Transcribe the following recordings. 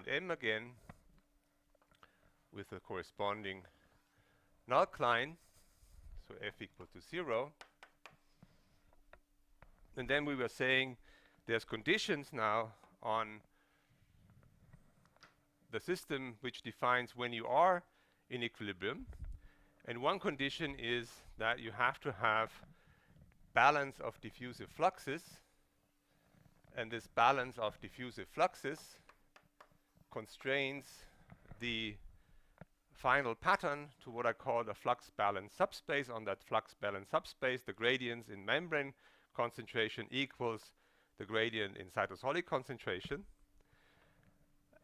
and M again with the corresponding null line, so f equal to 0. And then we were saying there's conditions now on the system which defines when you are in equilibrium. And one condition is that you have to have balance of diffusive fluxes. And this balance of diffusive fluxes constrains the final pattern to what I call the flux balance subspace. On that flux balance subspace, the gradients in membrane concentration equals the gradient in cytosolic concentration.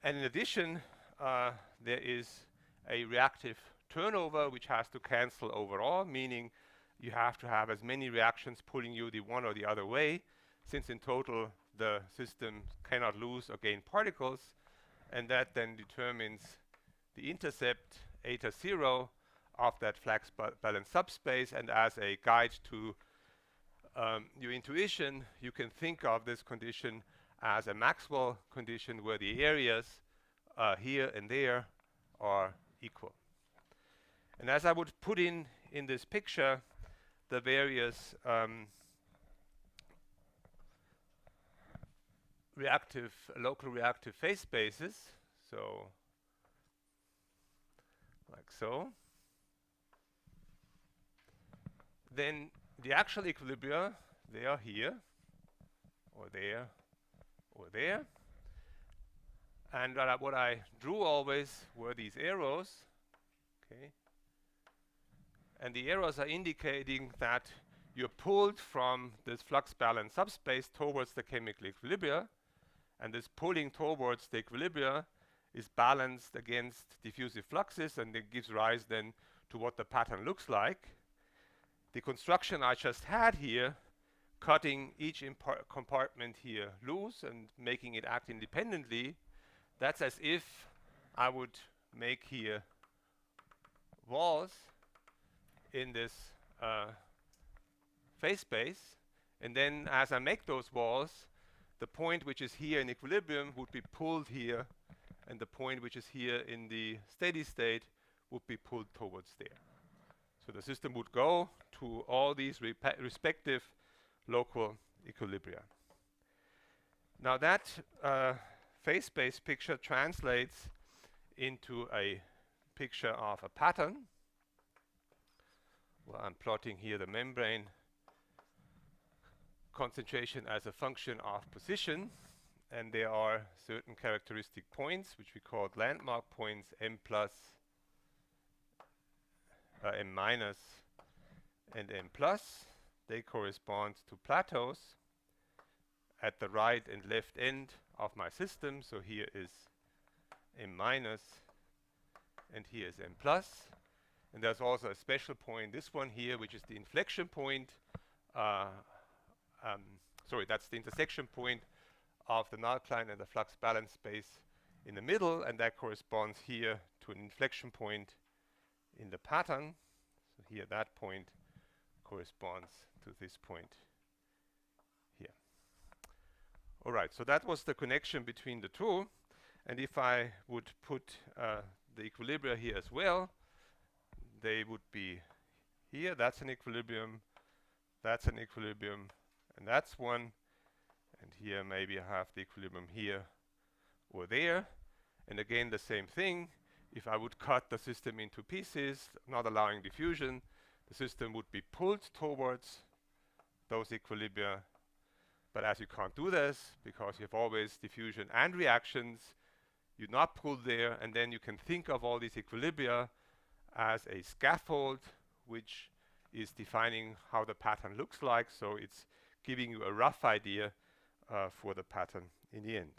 And in addition, there is a reactive turnover which has to cancel overall, meaning you have to have as many reactions pulling you the one or the other way, since in total the system cannot lose or gain particles, and that then determines the intercept eta 0 of that flux balance subspace. And as a guide to your intuition, you can think of this condition as a Maxwell condition where the areas here and there are equal. And as I would put in this picture the various local reactive phase spaces, so like so, then the actual equilibria, they are here, or there, or there. And what I drew always were these arrows, okay? And the arrows are indicating that you're pulled from this flux balance subspace towards the chemical equilibria, and this pulling towards the equilibria is balanced against diffusive fluxes, and it gives rise then to what the pattern looks like. The construction I just had here, cutting each compartment here loose and making it act independently, that's as if I would make here walls in this phase space, and then as I make those walls, the point which is here in equilibrium would be pulled here, and the point which is here in the steady state would be pulled towards there. So the system would go to all these respective local equilibria. Now that phase space picture translates into a picture of a pattern. Well, I'm plotting here the membrane concentration as a function of position, and there are certain characteristic points which we call landmark points, M plus, M minus, and M plus. They correspond to plateaus at the right and left end of my system. So here is M minus, and here is M plus. And there's also a special point, this one here, which is the inflection point. Sorry, that's the intersection point of the null line and the flux balance space in the middle, and that corresponds here to an inflection point in the pattern. So here that point corresponds to this point here. All right, so that was the connection between the two. And if I would put the equilibria here as well, they would be here. That's an equilibrium, that's an equilibrium, and that's one. And here maybe I have the equilibrium here or there. And again, the same thing. If I would cut the system into pieces, not allowing diffusion, the system would be pulled towards those equilibria. But as you can't do this, because you have always diffusion and reactions, you're not pulled there, and then you can think of all these equilibria as a scaffold which is defining how the pattern looks like. So it's giving you a rough idea for the pattern in the end.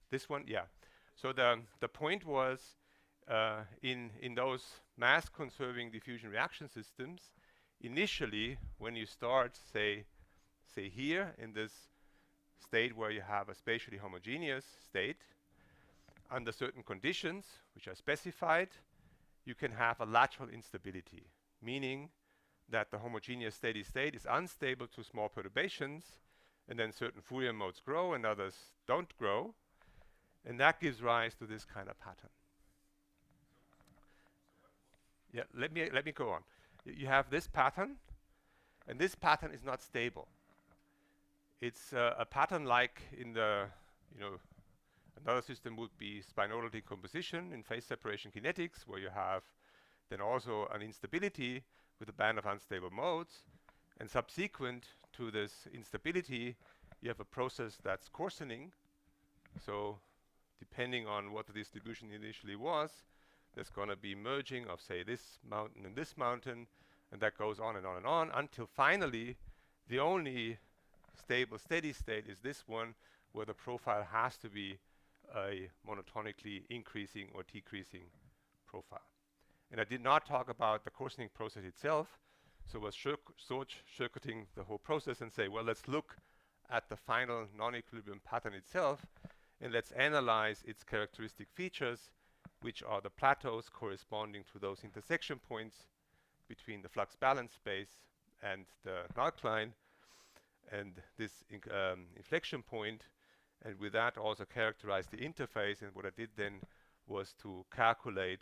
This one, yeah. So the point was in those mass conserving diffusion reaction systems, initially when you start say here in this state where you have a spatially homogeneous state, under certain conditions which are specified, you can have a lateral instability, meaning that the homogeneous steady state is unstable to small perturbations, and then certain Fourier modes grow and others don't grow, and that gives rise to this kind of pattern. Yeah, let me go on. You have this pattern, and this pattern is not stable. It's a pattern like in the, another system would be spinodal decomposition in phase separation kinetics, where you have then also an instability with a band of unstable modes, and subsequent to this instability, you have a process that's coarsening. So depending on what the distribution initially was, there's going to be merging of, say, this mountain and this mountain, and that goes on and on and on until finally the only stable steady state is this one, where the profile has to be a monotonically increasing or decreasing profile. And I did not talk about the coarsening process itself, so I was short-circuiting the whole process and say, well, let's look at the final non-equilibrium pattern itself, and let's analyze its characteristic features, which are the plateaus corresponding to those intersection points between the flux balance space and the nullcline, and this inflection point, and with that also characterize the interface. And what I did then was to calculate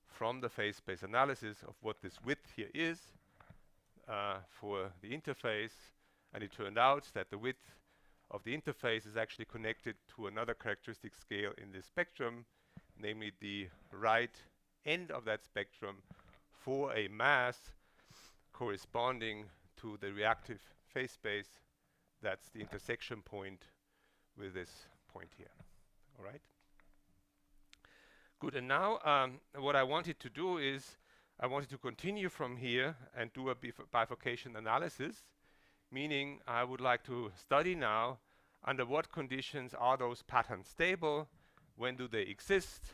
from the phase space analysis of what this width here is for the interface, and it turned out that the width of the interface is actually connected to another characteristic scale in this spectrum, namely the right end of that spectrum for a mass corresponding to the reactive phase space. That's the intersection point with this point here. All right? Good, and now what I wanted to do is I wanted to continue from here and do a bifurcation analysis, meaning I would like to study now under what conditions are those patterns stable, when do they exist,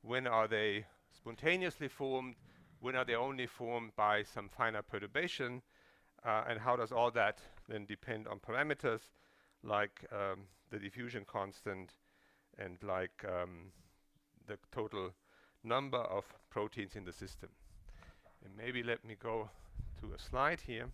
when are they spontaneously formed, when are they only formed by some finite perturbation, and how does all that then depend on parameters like the diffusion constant and like the total number of proteins in the system. And maybe let me go to a slide here.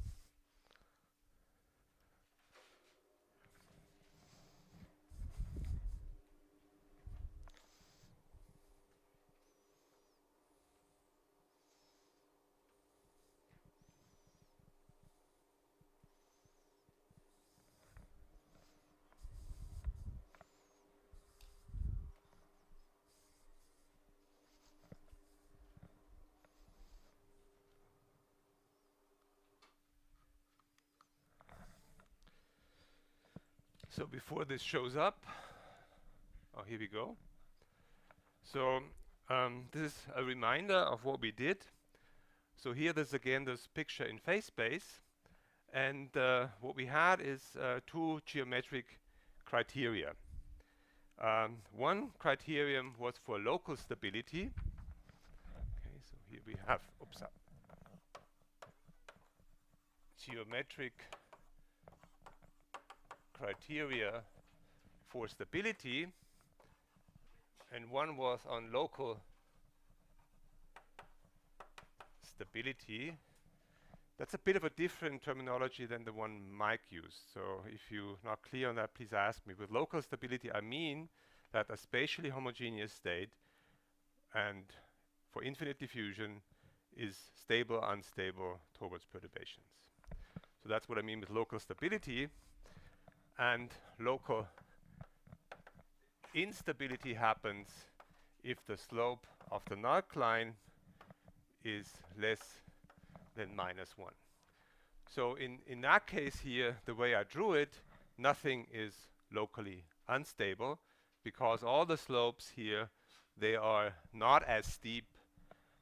So before this shows up, oh, here we go. So this is a reminder of what we did. So here there's again this picture in phase space, and what we had is two geometric criteria. One criterion was for local stability. Okay, so here we have geometric criteria for stability, and one was on local stability. That's a bit of a different terminology than the one Mike used. So if you're not clear on that, please ask me. With local stability, I mean that a spatially homogeneous state, and for infinite diffusion, is stable, unstable towards perturbations. So that's what I mean with local stability. And local instability happens if the slope of the nullcline is less than -1. So in that case here, the way I drew it, nothing is locally unstable because all the slopes here, they are not as steep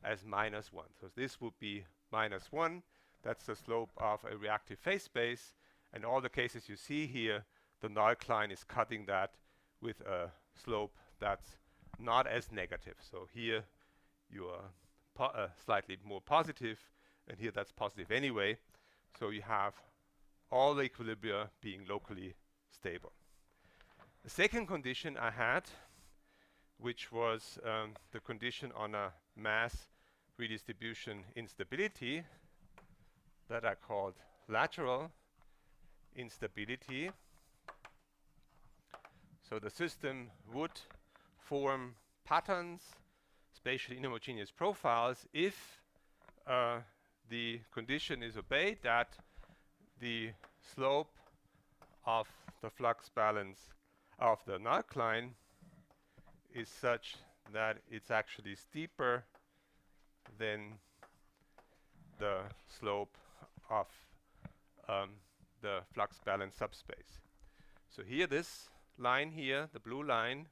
as -1. So this would be -1. That's the slope of a reactive phase space. And all the cases you see here, the nullcline is cutting that with a slope that's not as negative. So here you are slightly more positive, and here that's positive anyway. So you have all the equilibria being locally stable. The second condition I had, which was the condition on a mass redistribution instability, that are called lateral instability. So the system would form patterns, spatially inhomogeneous profiles, if the condition is obeyed that the slope of the flux balance of the null-line is such that it's actually steeper than the slope of the flux balance subspace. So here, this line here, the blue line,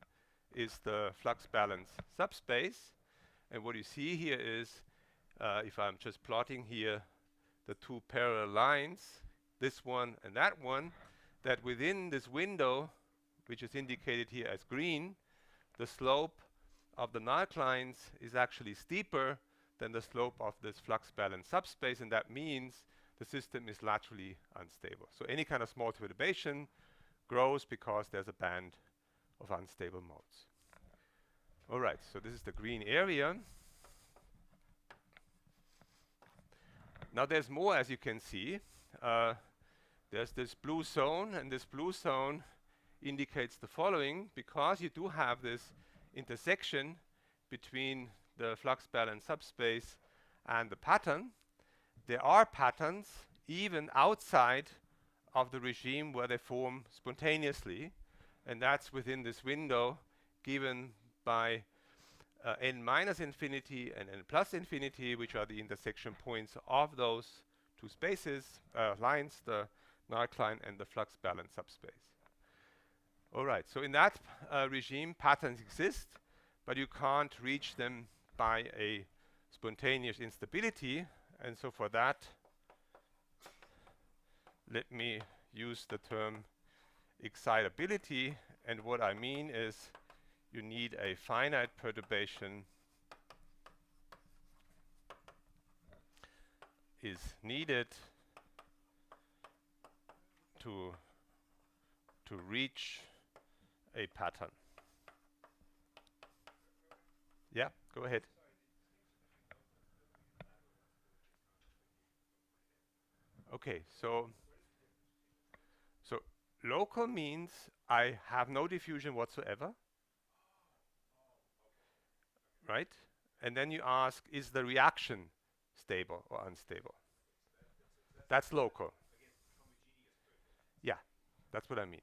is the flux balance subspace. And what you see here is, if I'm just plotting here the two parallel lines, this one and that one, that within this window, which is indicated here as green, the slope of the null-lines is actually steeper than the slope of this flux balance subspace, and that means the system is laterally unstable. So any kind of small perturbation grows because there's a band of unstable modes. All right, so this is the green area. Now there's more, as you can see. There's this blue zone, and this blue zone indicates the following: because you do have this intersection between the flux balance subspace and the pattern, there are patterns even outside of the regime where they form spontaneously, and that's within this window given by n minus infinity and n plus infinity, which are the intersection points of those two spaces, lines, the null-line and the flux balance subspace. All right, so in that regime, patterns exist, but you can't reach them by a spontaneous instability. And so for that, let me use the term excitability. And what I mean is you need a finite perturbation is needed to reach a pattern. Yeah, go ahead. Okay, so local means I have no diffusion whatsoever, right? And then you ask, is the reaction stable or unstable? That's local. Yeah, that's what I mean.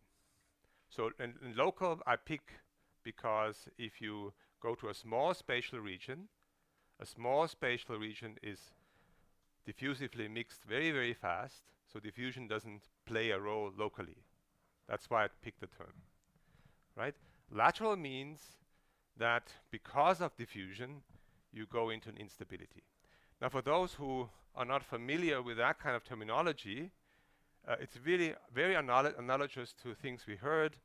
So in local, I pick because if you go to a small spatial region is diffusively mixed very, very fast, so diffusion doesn't play a role locally. That's why I picked the term, right? Lateral means that because of diffusion, you go into an instability. Now, for those who are not familiar with that kind of terminology, it's really very analogous to things we heard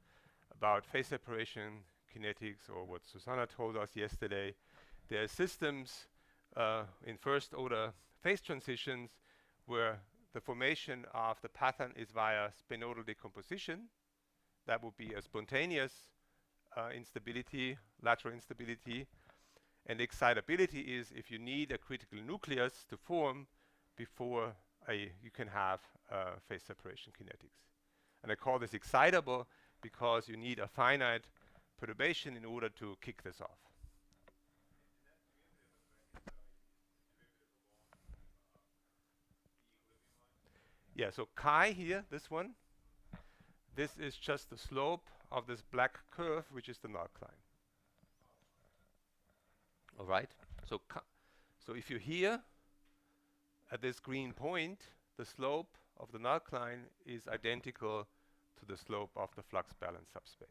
about phase separation kinetics, or what Susanna told us yesterday. There are systems in first order phase transitions where the formation of the pattern is via spinodal decomposition. That would be a spontaneous instability, lateral instability. And excitability is if you need a critical nucleus to form before you can have phase separation kinetics. And I call this excitable because you need a finite perturbation in order to kick this off. Yeah, so chi here, this one, this is just the slope of this black curve, which is the null-line. All right, so if you're here at this green point, the slope of the null-line is identical to the slope of the flux balance subspace.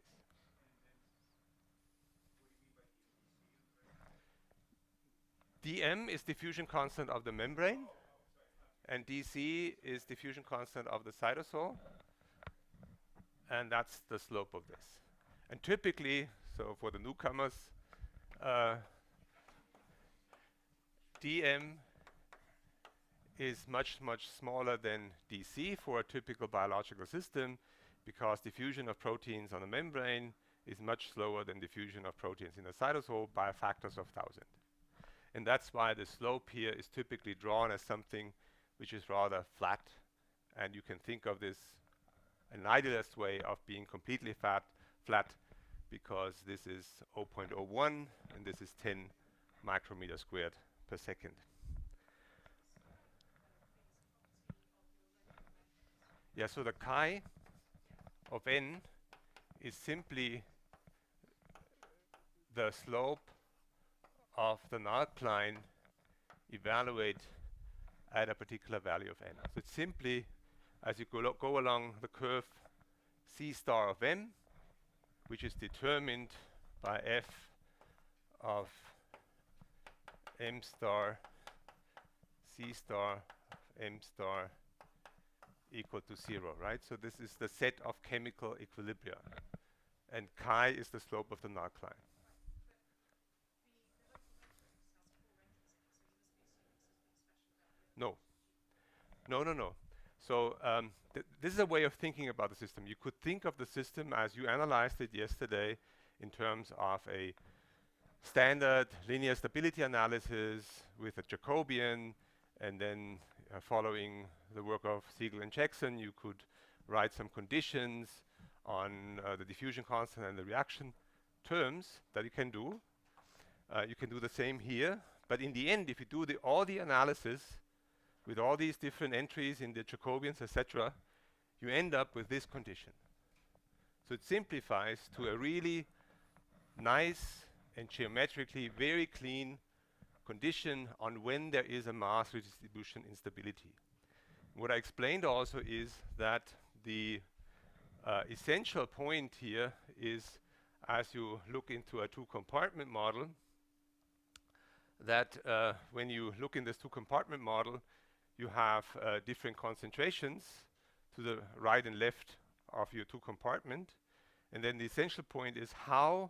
dm is diffusion constant of the membrane, and dc is diffusion constant of the cytosol, and that's the slope of this. And typically, so for the newcomers, dm is much, much smaller than dc for a typical biological system, because diffusion of proteins on the membrane is much slower than diffusion of proteins in the cytosol by factors of 1,000. And that's why the slope here is typically drawn as something which is rather flat. And you can think of this an idealist way of being completely flat, because this is 0.01 and this is 10 micrometer squared per second. Yeah, so the chi of n is simply the slope of the null-line evaluate at a particular value of n. So it's simply, as you go along the curve c star of m, which is determined by f of m star c star m star equal to 0, right? So this is the set of chemical equilibria, and chi is the slope of the null-line. No. So this is a way of thinking about the system. You could think of the system as you analyzed it yesterday in terms of a standard linear stability analysis with a Jacobian, and then following the work of Siegel and Jackson, you could write some conditions on the diffusion constant and the reaction terms that you can do. You can do the same here, but in the end, if you do all the analysis with all these different entries in the Jacobians, etc., you end up with this condition. So it simplifies to a really nice and geometrically very clean condition on when there is a mass redistribution instability. What I explained also is that the essential point here is, as you look into a two-compartment model, that when you look in this two-compartment model, you have different concentrations to the right and left of your two compartment. And then the essential point is how,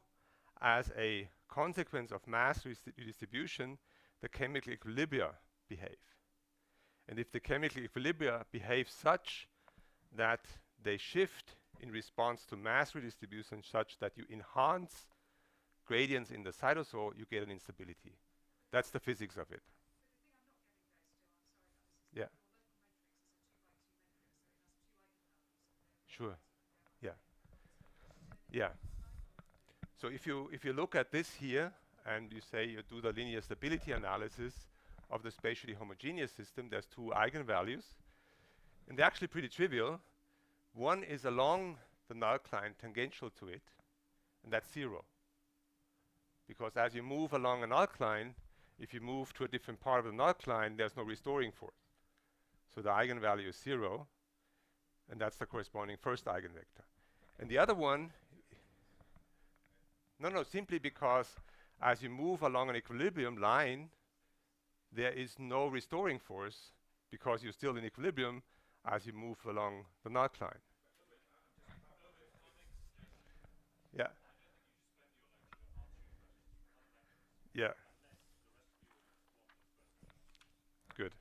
as a consequence of mass redistribution, the chemical equilibria behave. And if the chemical equilibria behave such that they shift in response to mass redistribution such that you enhance gradients in the cytosol, you get an instability. That's the physics of it. Yeah. Sure. Yeah. Yeah. So if you look at this here and you say you do the linear stability analysis of the spatially homogeneous system, there's two eigenvalues, and they're actually pretty trivial. One is along the null-line tangential to it, and that's 0. Because as you move along a null-line, if you move to a different part of the null-line, there's no restoring force. So the eigenvalue is 0, and that's the corresponding first eigenvector. And the other one, simply because as you move along an equilibrium line, there is no restoring force because you're still in equilibrium as you move along the null-line. Yeah. Yeah. Good.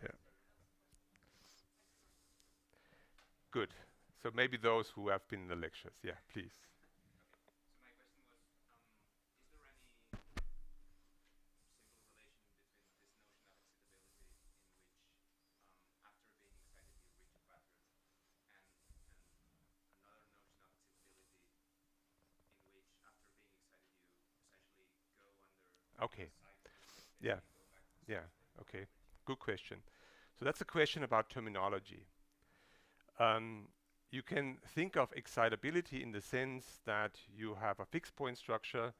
Yeah. Good. So maybe those who have been in the lectures. Yeah, please. Okay. Yeah. Yeah. Okay. Good question. So that's a question about terminology. You can think of excitability in the sense that you have a fixed point structure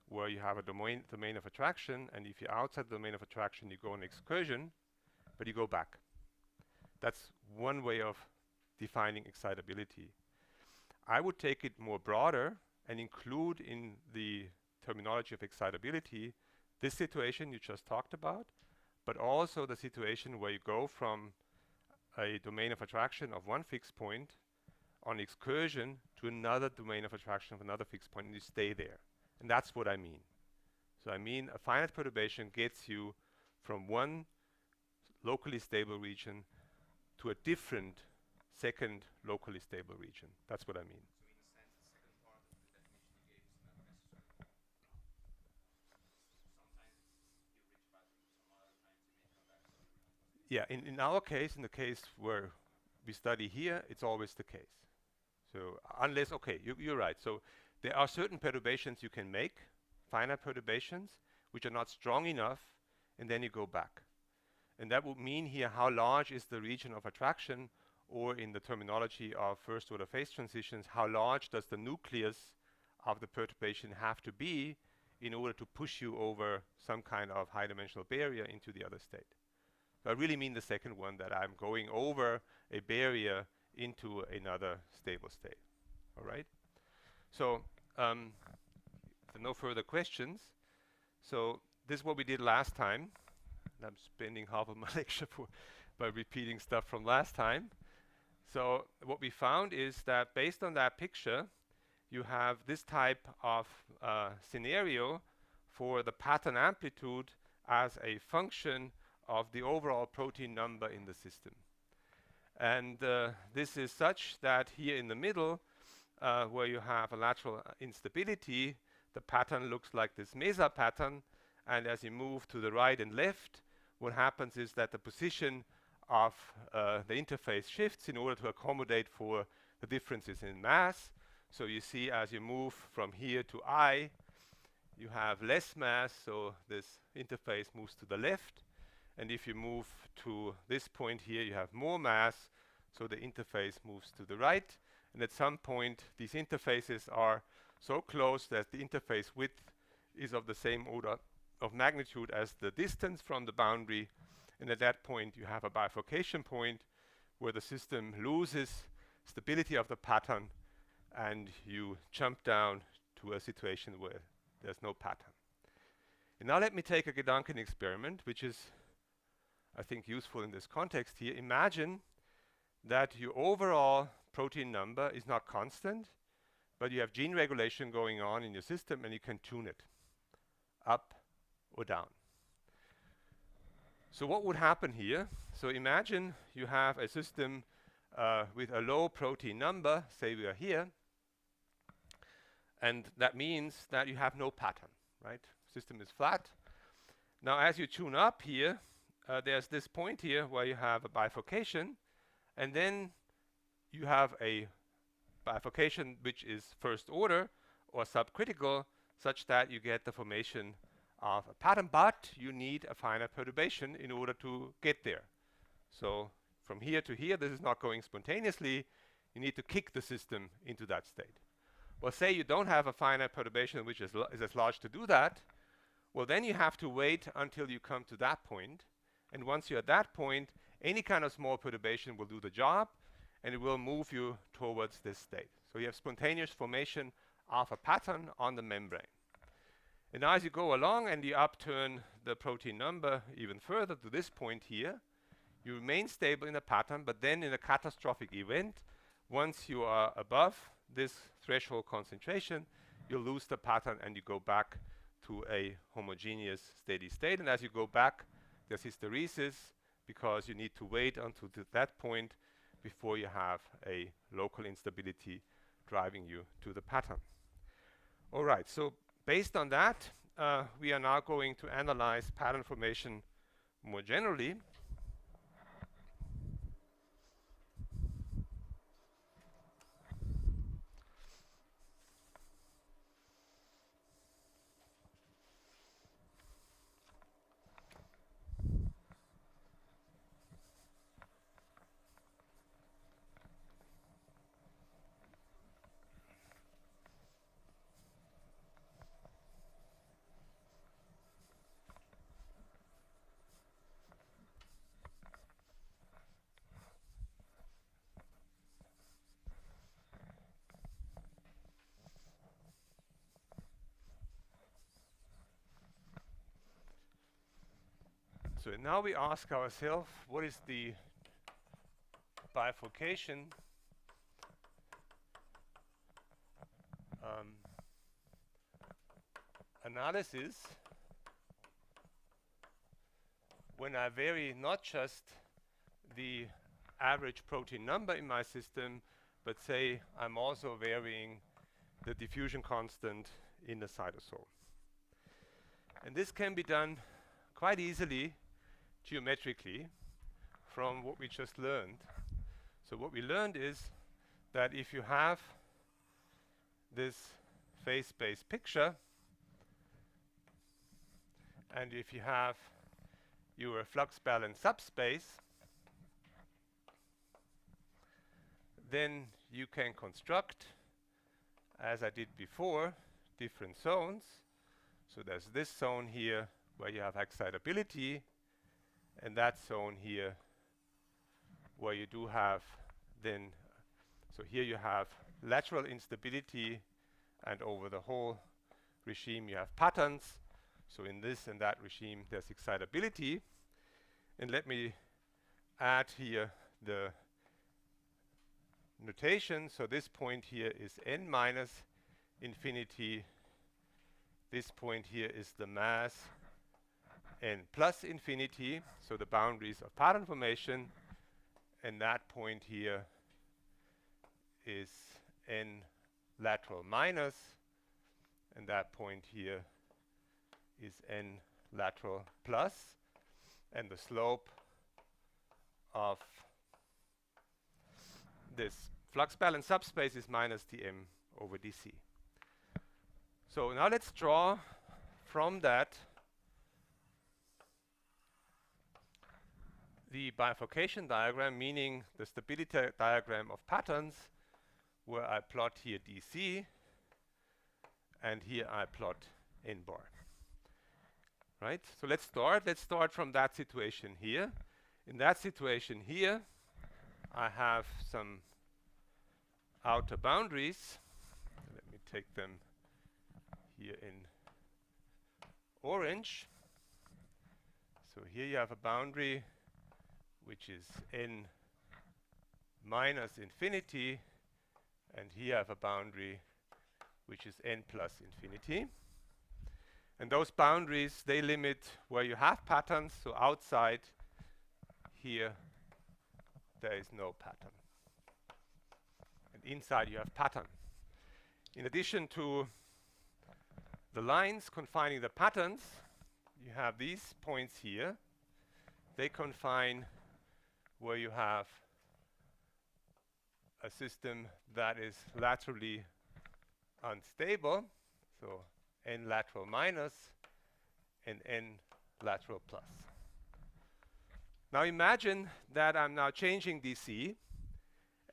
where you have a domain of attraction, and if you're outside the domain of attraction, you go on excursion, but you go back. That's one way of defining excitability. I would take it more broader and include in the terminology of excitability this situation you just talked about, but also the situation where you go from a domain of attraction of one fixed point on excursion to another domain of attraction of another fixed point, and you stay there. And that's what I mean. So I mean a finite perturbation gets you from one locally stable region to a different second locally stable region. That's what I mean. Yeah, in our case, in the case where we study here, it's always the case. So unless, okay, you're right. So there are certain perturbations you can make, finite perturbations, which are not strong enough, and then you go back. And that would mean here how large is the region of attraction, or in the terminology of first order phase transitions, how large does the nucleus of the perturbation have to be in order to push you over some kind of high dimensional barrier into the other state. So I really mean the second one, that I'm going over a barrier into another stable state. All right? So there are no further questions. So this is what we did last time. And I'm spending half of my lecture by repeating stuff from last time. So what we found is that based on that picture, you have this type of scenario for the pattern amplitude as a function of the overall protein number in the system. And this is such that here in the middle, where you have a lateral instability, the pattern looks like this mesa pattern. And as you move to the right and left, what happens is that the position of the interface shifts in order to accommodate for the differences in mass. So you see as you move from here to I, you have less mass, so this interface moves to the left. And if you move to this point here, you have more mass, so the interface moves to the right. And at some point, these interfaces are so close that the interface width is of the same order of magnitude as the distance from the boundary. And at that point, you have a bifurcation point where the system loses stability of the pattern, and you jump down to a situation where there's no pattern. And now let me take a Gedanken experiment, which is, I think, useful in this context here. Imagine that your overall protein number is not constant, but you have gene regulation going on in your system, and you can tune it up or down. So what would happen here? So imagine you have a system with a low protein number, say we are here, and that means that you have no pattern, right? System is flat. Now as you tune up here, there's this point here where you have a bifurcation, and then you have a bifurcation which is first order or subcritical, such that you get the formation of a pattern, but you need a finite perturbation in order to get there. So from here to here, this is not going spontaneously. You need to kick the system into that state. Well, say you don't have a finite perturbation which is as large to do that. Well, then you have to wait until you come to that point. And once you're at that point, any kind of small perturbation will do the job, and it will move you towards this state. So you have spontaneous formation of a pattern on the membrane. And now as you go along and you upturn the protein number even further to this point here, you remain stable in the pattern, but then in a catastrophic event, once you are above this threshold concentration, you lose the pattern and you go back to a homogeneous steady state. And as you go back, there's hysteresis, because you need to wait until that point before you have a local instability driving you to the pattern. All right, so based on that, we are now going to analyze pattern formation more generally. So now we ask ourselves, what is the bifurcation analysis when I vary not just the average protein number in my system, but say I'm also varying the diffusion constant in the cytosol. And this can be done quite easily geometrically from what we just learned. So what we learned is that if you have this phase space picture, and if you have your flux balance subspace, then you can construct, as I did before, different zones. So there's this zone here where you have excitability, and that zone here where you do have then, so here you have lateral instability, and over the whole regime you have patterns. So in this and that regime there's excitability. And let me add here the notation. So this point here is n minus infinity. This point here is the mass n plus infinity, so the boundaries of pattern formation. And that point here is n lateral minus, and that point here is n lateral plus, and the slope of this flux balance subspace is minus dm over dc. So now let's draw from that the bifurcation diagram, meaning the stability diagram of patterns, where I plot here dc, and here I plot n bar. Right? So let's start from that situation here. In that situation here, I have some outer boundaries. Let me take them here in orange. So here you have a boundary which is n minus infinity, and here I have a boundary which is n plus infinity. And those boundaries, they limit where you have patterns. So outside here there is no pattern, and inside you have pattern. In addition to the lines confining the patterns, you have these points here. They confine where you have a system that is laterally unstable, so n lateral minus and n lateral plus. Now imagine that I'm now changing dc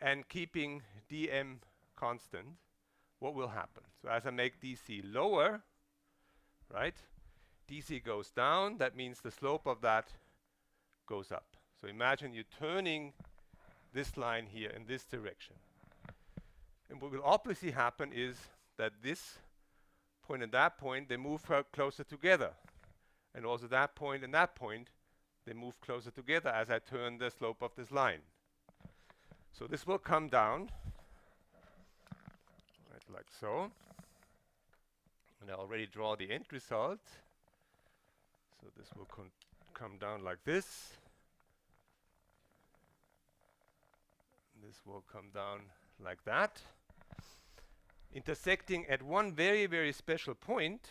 and keeping dm constant. What will happen? So as I make dc lower, right, dc goes down. That means the slope of that goes up. So imagine you're turning this line here in this direction. And what will obviously happen is that this point and that point, they move closer together. And also that point and that point, they move closer together as I turn the slope of this line. So this will come down, right, like so. And I already draw the end result. So this will come down like this. This will come down like that, intersecting at one very, very special point.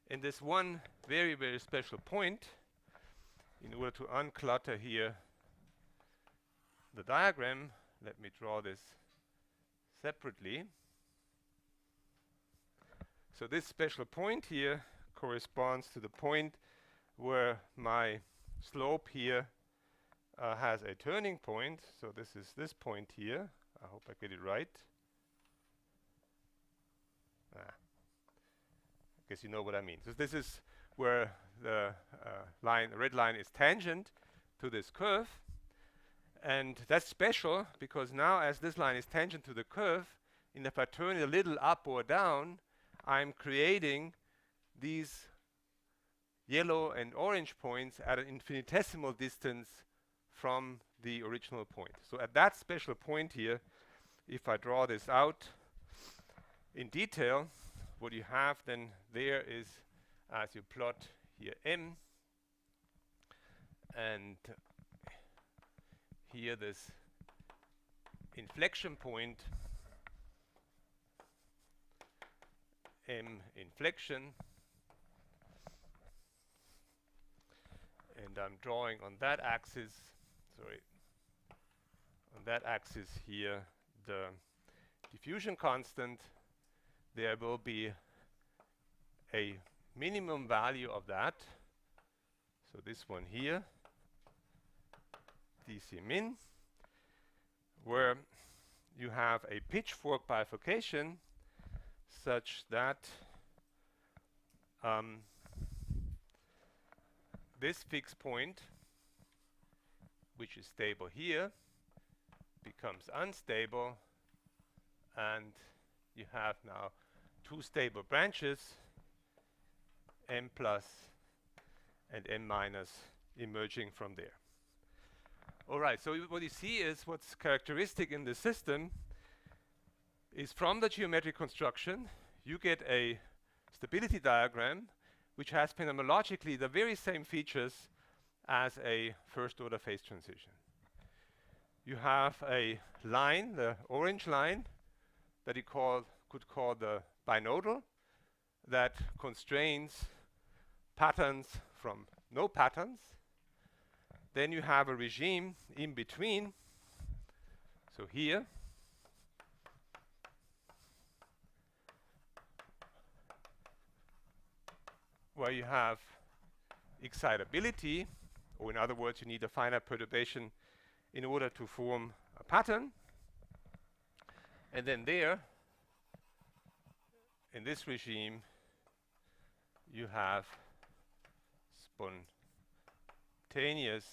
And this one very, very special point, in order to unclutter here the diagram, let me draw this separately. So this special point here corresponds to the point where my slope here has a turning point. So this is this point here. I hope I get it right. I guess you know what I mean. So this is where the red line is tangent to this curve. And that's special because now as this line is tangent to the curve, and if I turn it a little up or down, I'm creating these yellow and orange points at an infinitesimal distance from the original point. So at that special point here, if I draw this out in detail, what you have then there is, as you plot here m, And here this inflection point, M inflection, and I'm drawing on that axis, on that axis here, the diffusion constant. There will be a minimum value of that. So this one here, dc min, where you have a pitchfork bifurcation such that this fixed point, which is stable here, becomes unstable, and you have now two stable branches, M plus and M minus, emerging from there. All right, so what you see is what's characteristic in the system is from the geometric construction, you get a stability diagram which has phenomenologically the very same features as a first order phase transition. You have a line, the orange line, that you could call the binodal, that constrains patterns from no patterns. Then you have a regime in between. So here, where you have excitability, or in other words, you need a finite perturbation in order to form a pattern. And then there, in this regime, you have spontaneous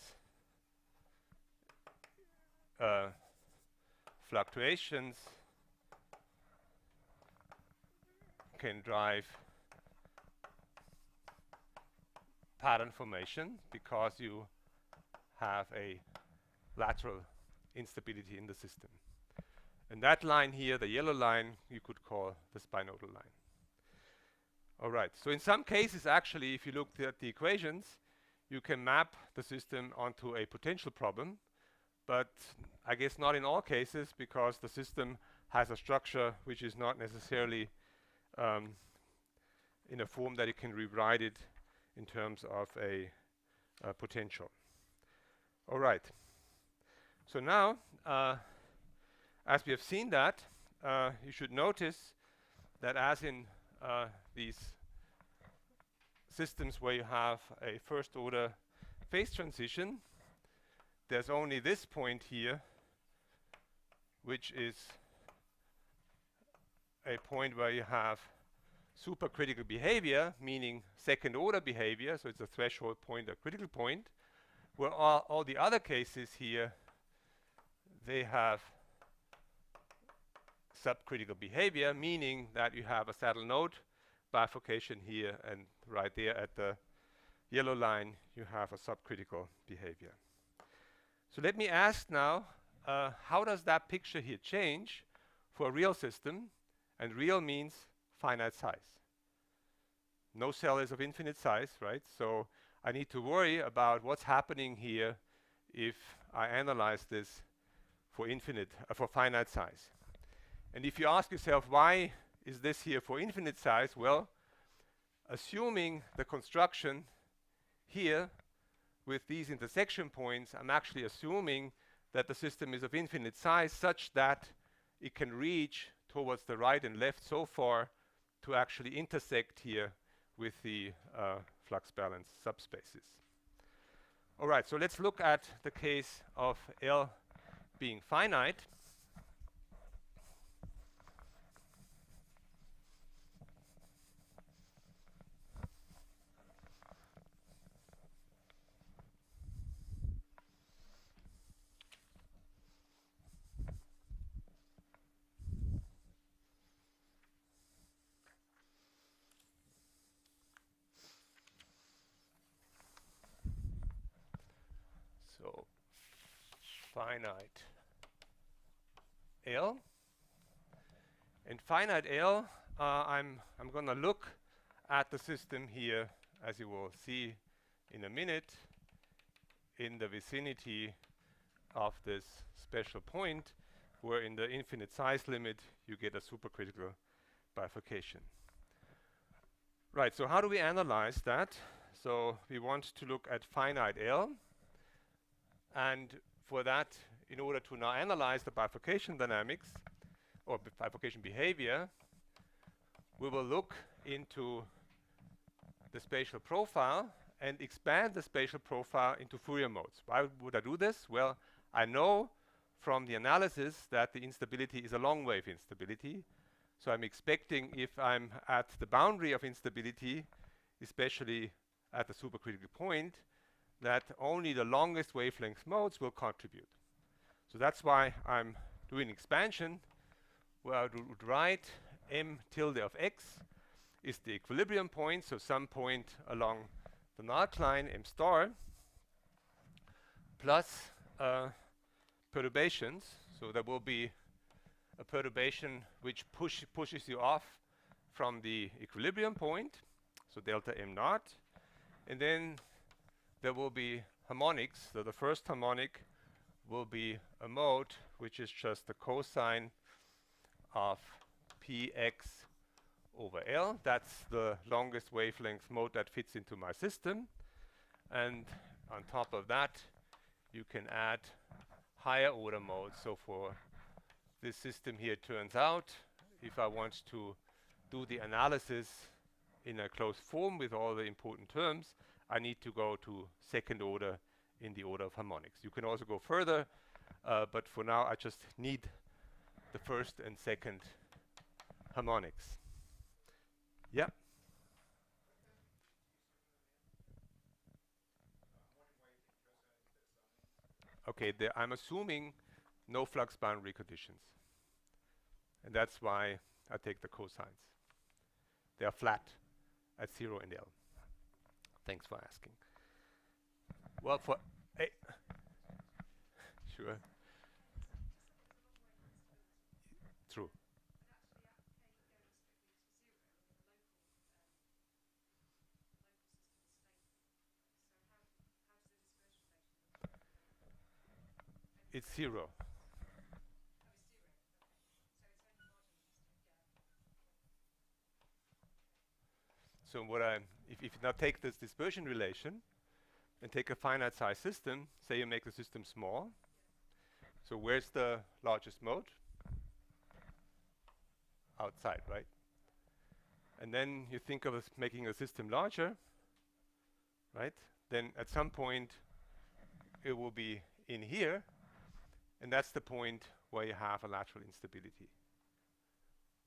fluctuations can drive pattern formation because you have a lateral instability in the system. And that line here, the yellow line, you could call the spinodal line. All right, so in some cases, actually, if you look at the equations, you can map the system onto a potential problem, but I guess not in all cases, because the system has a structure which is not necessarily in a form that you can rewrite it in terms of a potential. All right, so now, as we have seen that, you should notice that as in these systems where you have a first order phase transition, there's only this point here, which is a point where you have supercritical behavior, meaning second order behavior, so it's a threshold point, a critical point, where all the other cases here, they have subcritical behavior, meaning that you have a saddle node bifurcation here, and right there at the yellow line, you have a subcritical behavior. So let me ask now, how does that picture here change for a real system? And real means finite size. No cell is of infinite size, right? So I need to worry about what's happening here if I analyze this for for finite size. And if you ask yourself, why is this here for infinite size? Well, assuming the construction here with these intersection points, I'm actually assuming that the system is of infinite size such that it can reach towards the right and left so far to actually intersect here with the flux balance subspaces. All right, so let's look at the case of L being finite. So finite L. In finite L, I'm going to look at the system here, as you will see in a minute, in the vicinity of this special point, where in the infinite size limit you get a supercritical bifurcation. Right, so how do we analyze that? So we want to look at finite L, and for that, in order to now analyze the bifurcation dynamics or bifurcation behavior, we will look into the spatial profile and expand the spatial profile into Fourier modes. Why would I do this? Well, I know from the analysis that the instability is a long wave instability. So I'm expecting, if I'm at the boundary of instability, especially at the supercritical point, that only the longest wavelength modes will contribute. So that's why I'm doing expansion, where I would write m tilde of x is the equilibrium point, so some point along the null line m star, plus perturbations. So there will be a perturbation which pushes you off from the equilibrium point, so delta m naught. And then there will be harmonics. So the first harmonic will be a mode which is just the cosine of px over L. That's the longest wavelength mode that fits into my system. And on top of that, you can add higher order modes. So for this system here, it turns out, if I want to do the analysis in a closed form with all the important terms, I need to go to second order in the order of harmonics. You can also go further, but for now I just need the first and second harmonics. Yeah. Okay, I'm assuming no flux boundary conditions. And that's why I take the cosines. They are flat at 0 and L. Thanks for asking. Well, for a sure. True. It's 0. So what if you now take this dispersion relation and take a finite size system, say you make the system small. So where's the largest mode? Outside, right? And then you think of making a system larger, right? Then at some point it will be in here, and that's the point where you have a lateral instability.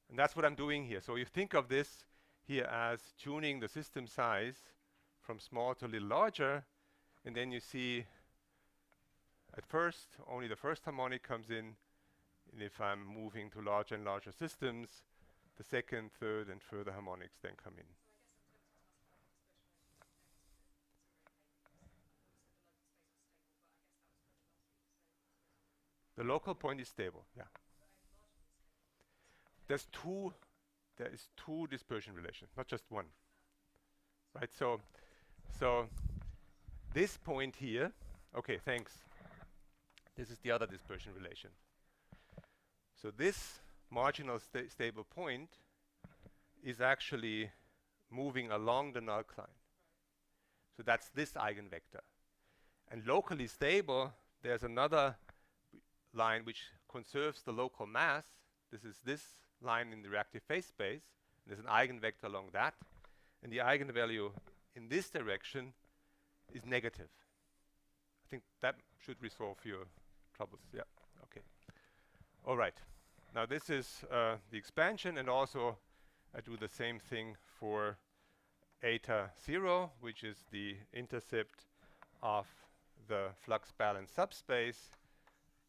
And that's what I'm doing here. So you think of this here as tuning the system size from small to a little larger, and then you see at first only the first harmonic comes in, and if I'm moving to larger and larger systems, the second, third, and further harmonics then come in. The local point is stable, yeah. There is two dispersion relations, not just one. Right, so this point here, okay, thanks. This is the other dispersion relation. So this marginal stable point is actually moving along the null line. So that's this eigenvector. And locally stable, there's another line which conserves the local mass. This is this line in the reactive phase space. There's an eigenvector along that. And the eigenvalue in this direction is negative. I think that should resolve your troubles. Yeah, okay. All right. Now this is the expansion, and also I do the same thing for eta 0, which is the intercept of the flux balance subspace,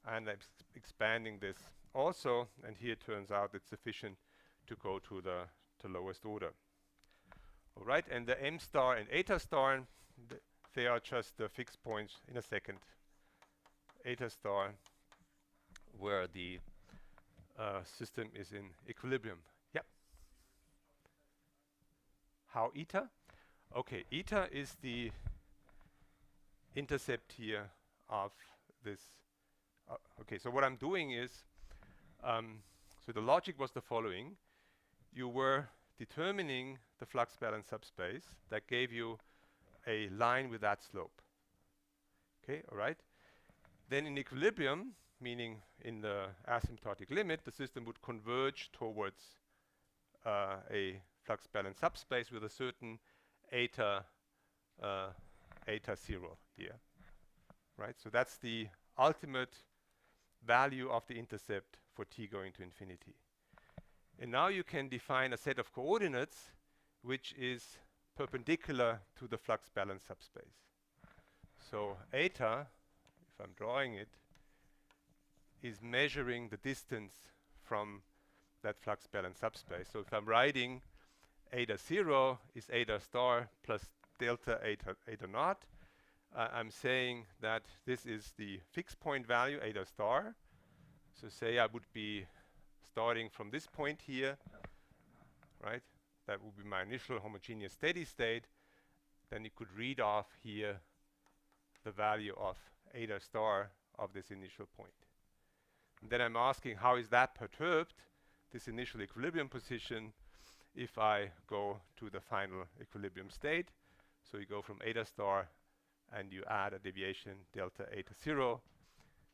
and I'm expanding this also, and here it turns out it's sufficient to go to the lowest order. All right, and the m star and eta star, they are just the fixed points in a second. Eta star, where the system is in equilibrium. Yeah. How eta? Okay, eta is the intercept here of this. Okay, so what I'm doing is, so the logic was the following. You were determining the flux balance subspace that gave you a line with that slope. Okay, all right? Then in equilibrium, meaning in the asymptotic limit, the system would converge towards a flux balance subspace with a certain eta 0 here, right? So that's the ultimate value of the intercept for t going to infinity. And now you can define a set of coordinates which is perpendicular to the flux balance subspace. So eta, if I'm drawing it, is measuring the distance from that flux balance subspace. So if I'm writing eta 0 is eta star plus delta eta naught, I'm saying that this is the fixed point value, eta star. So say I would be starting from this point here, right? That would be my initial homogeneous steady state. Then you could read off here the value of eta star of this initial point. And then I'm asking, how is that perturbed, this initial equilibrium position, if I go to the final equilibrium state? So you go from eta star and you add a deviation delta eta 0,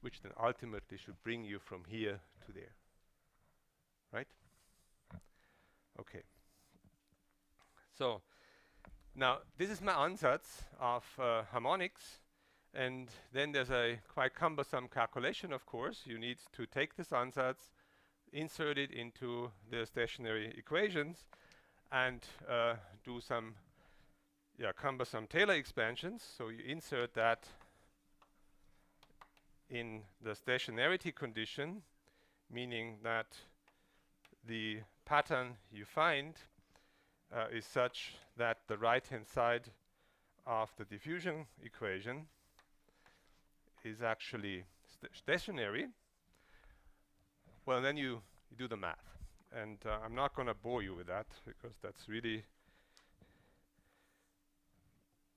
which then ultimately should bring you from here to there, right? Okay. So now this is my ansatz of harmonics, and then there's a quite cumbersome calculation, of course. You need to take this ansatz, insert it into the stationary equations, and do some cumbersome Taylor expansions. So you insert that in the stationarity condition, meaning that the pattern you find is such that the right-hand side of the diffusion equation is actually stationary. Well, then you do the math. And I'm not going to bore you with that, because that's really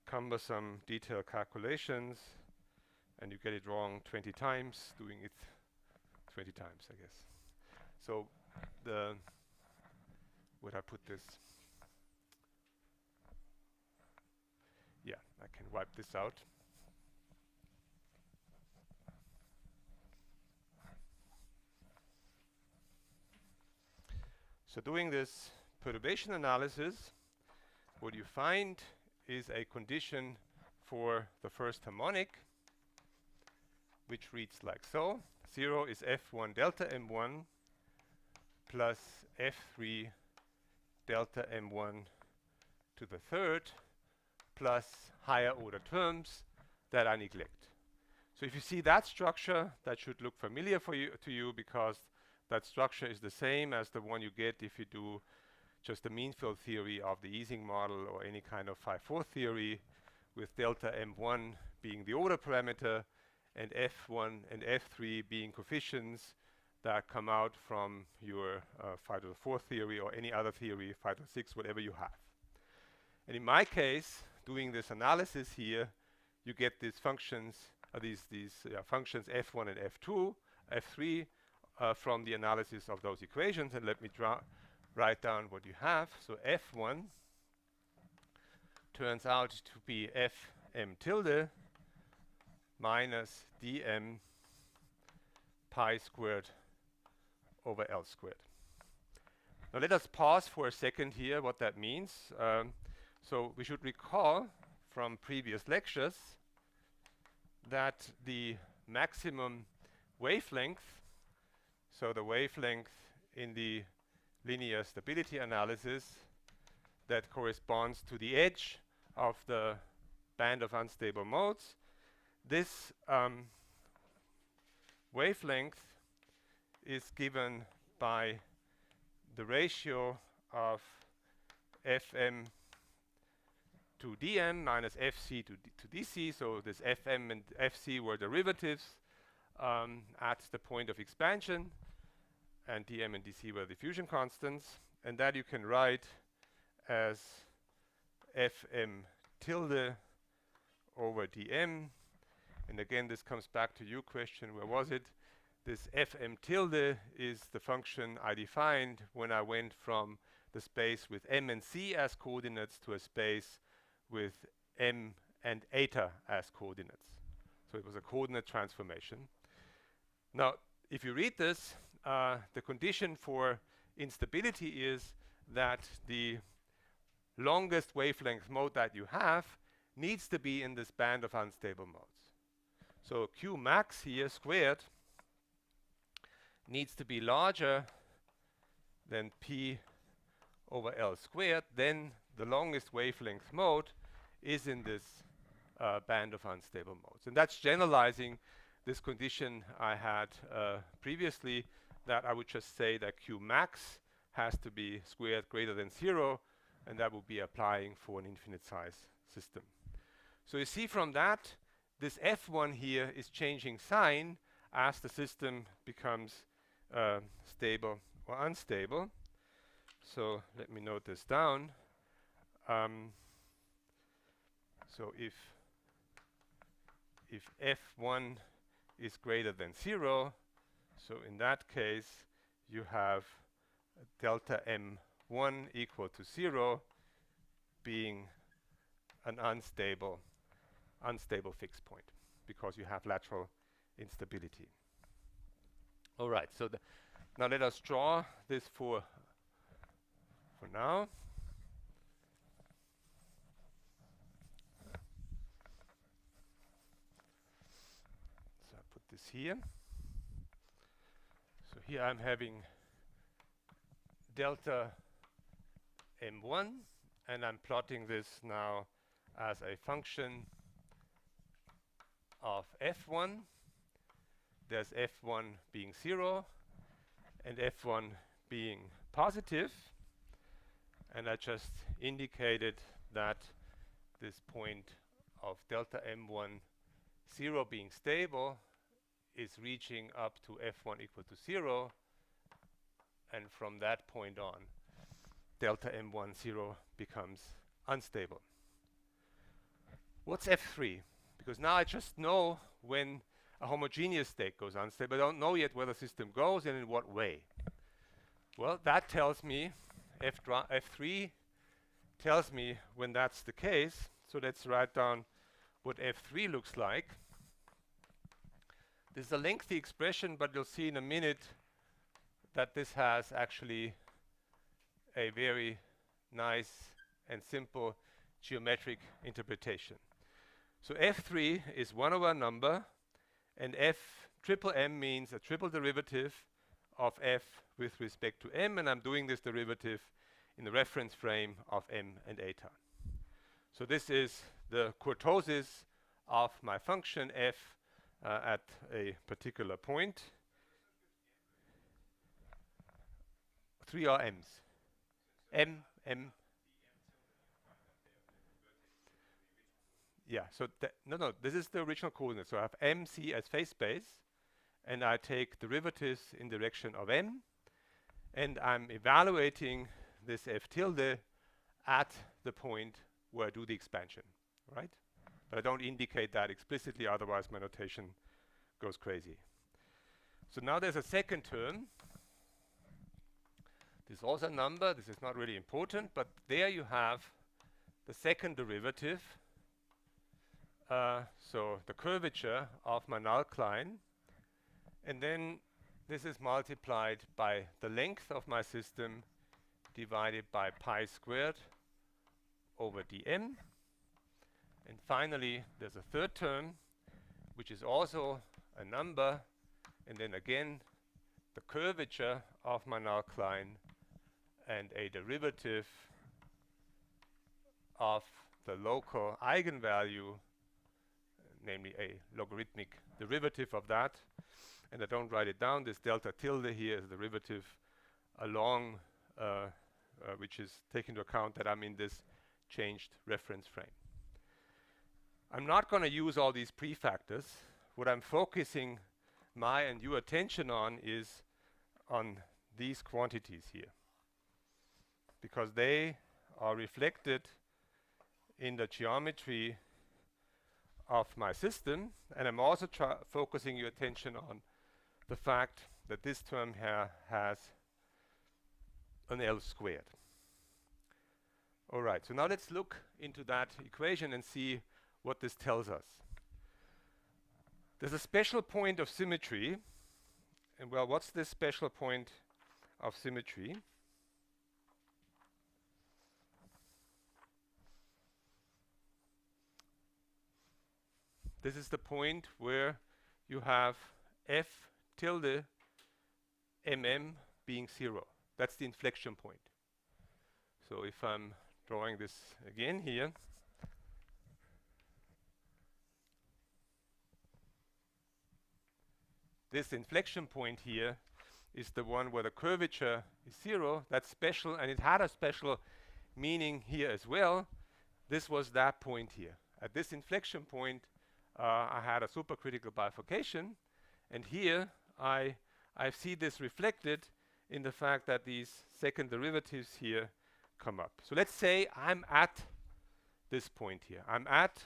cumbersome detailed calculations, and you get it wrong 20 times, doing it 20 times, I guess. So would I put this? Yeah, I can wipe this out. So doing this perturbation analysis, what you find is a condition for the first harmonic, which reads like so. 0 is f1 delta m1 plus f3 delta m1 to the third plus higher order terms that I neglect. So if you see that structure, that should look familiar to you, because that structure is the same as the one you get if you do just the mean field theory of the Ising model or any kind of phi-4 theory, with delta m1 being the order parameter and f1 and f3 being coefficients that come out from your phi-4 theory or any other theory, phi-6, whatever you have. And in my case, doing this analysis here, you get these functions, functions f1 and f2, f3, from the analysis of those equations. And let me write down what you have. So f1 turns out to be fm tilde minus dm pi squared over L squared. Now let us pause for a second here what that means. So we should recall from previous lectures that the maximum wavelength, so the wavelength in the linear stability analysis that corresponds to the edge of the band of unstable modes, this wavelength is given by the ratio of fm to dm minus fc to dc. So this fm and fc were derivatives at the point of expansion, and dm and dc were diffusion constants. And that you can write as fm tilde over dm. And again, this comes back to your question, where was it? This fm tilde is the function I defined when I went from the space with m and c as coordinates to a space with m and eta as coordinates. So it was a coordinate transformation. Now, if you read this, the condition for instability is that the longest wavelength mode that you have needs to be in this band of unstable modes. So Q max here squared needs to be larger than P over L squared. Then the longest wavelength mode is in this band of unstable modes. And that's generalizing this condition I had previously, that I would just say that Q max has to be squared greater than 0, and that would be applying for an infinite size system. So you see from that, this F1 here is changing sign as the system becomes stable or unstable. So let me note this down. So if F1 is greater than 0, so in that case you have delta M1 equal to 0 being an unstable fixed point, because you have lateral instability. All right, so now let us draw this for now. So I put this here. So here I'm having delta M1, and I'm plotting this now as a function of F1. There's F1 being 0 and F1 being positive. And I just indicated that this point of delta M1 0 being stable is reaching up to F1 equal to 0. And from that point on, delta M1 0 becomes unstable. What's F3? Because now I just know when a homogeneous state goes unstable. I don't know yet where the system goes and in what way. Well, that tells me, F3 tells me when that's the case. So let's write down what F3 looks like. This is a lengthy expression, but you'll see in a minute that this has actually a very nice and simple geometric interpretation. So F3 is 1 over a number, and F triple M means a triple derivative of F with respect to M, and I'm doing this derivative in the reference frame of M and eta. So this is the kurtosis of my function F at a particular point. 3 are M's. M. Yeah, so no, this is the original coordinate. So I have MC as phase space, and I take derivatives in direction of M, and I'm evaluating this F tilde at the point where I do the expansion, right? But I don't indicate that explicitly, otherwise my notation goes crazy. So now there's a second term. This is also a number. This is not really important, but there you have the second derivative. So the curvature of my null-Klein, and then this is multiplied by the length of my system divided by pi squared over dm. And finally, there's a third term, which is also a number, and then again the curvature of my null-Klein and a derivative of the local eigenvalue, namely a logarithmic derivative of that. And I don't write it down. This delta tilde here is the derivative along, which is taking into account that I'm in this changed reference frame. I'm not going to use all these prefactors. What I'm focusing my and your attention on is on these quantities here, because they are reflected in the geometry of my system, and I'm also focusing your attention on the fact that this term here has an L squared. All right, so now let's look into that equation and see what this tells us. There's a special point of symmetry, and well, what's this special point of symmetry? This is the point where you have f tilde mm being 0. That's the inflection point. So if I'm drawing this again here, this inflection point here is the one where the curvature is 0. That's special, and it had a special meaning here as well. This was that point here. At this inflection point, I had a supercritical bifurcation, and here I see this reflected in the fact that these second derivatives here come up. So let's say I'm at this point here. I'm at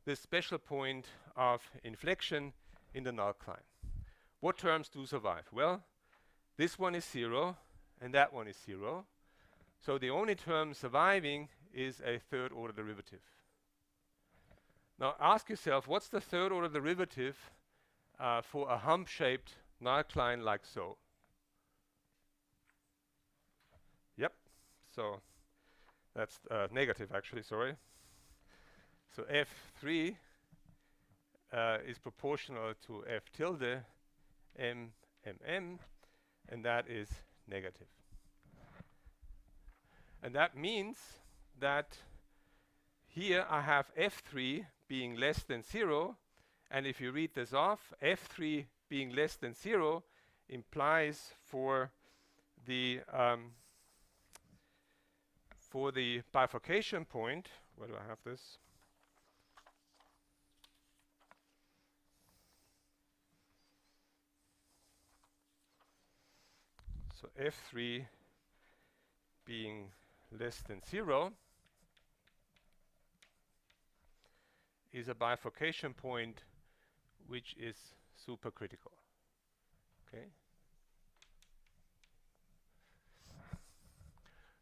this special point of inflection in the null cline. What terms do survive? Well, this one is 0, and that one is 0. So the only term surviving is a third order derivative. Now ask yourself, what's the third order derivative for a hump-shaped null cline like so? Yep, so that's negative actually, sorry. So f3 is proportional to f tilde m, and that is negative. And that means that here I have f3 being less than 0, and if you read this off, f3 being less than 0 implies for the bifurcation point, where do I have this? So f3 being less than 0 is a bifurcation point which is supercritical. Okay.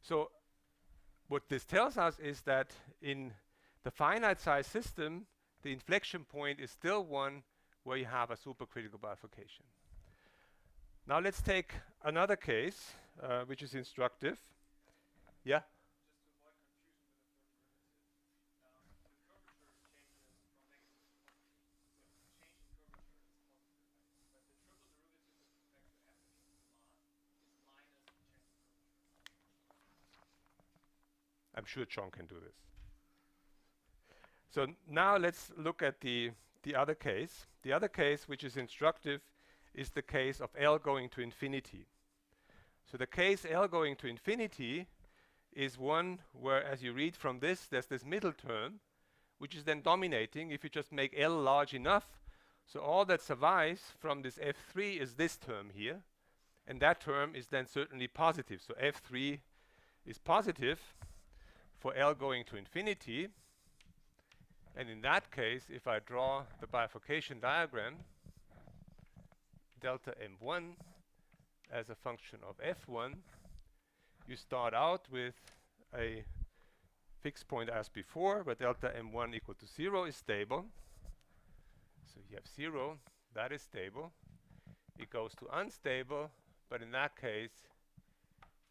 So what this tells us is that in the finite size system, the inflection point is still one where you have a supercritical bifurcation. Now let's take another case which is instructive. Yeah? I'm sure John can do this. So now let's look at the other case. The other case which is instructive is the case of L going to infinity. So the case L going to infinity is one where, as you read from this, there's this middle term which is then dominating if you just make L large enough. So all that survives from this f3 is this term here, and that term is then certainly positive. So f3 is positive for L going to infinity, and in that case, if I draw the bifurcation diagram, delta m1 as a function of f1, you start out with a fixed point as before, where delta m1 equal to 0 is stable. So you have 0, that is stable. It goes to unstable, but in that case,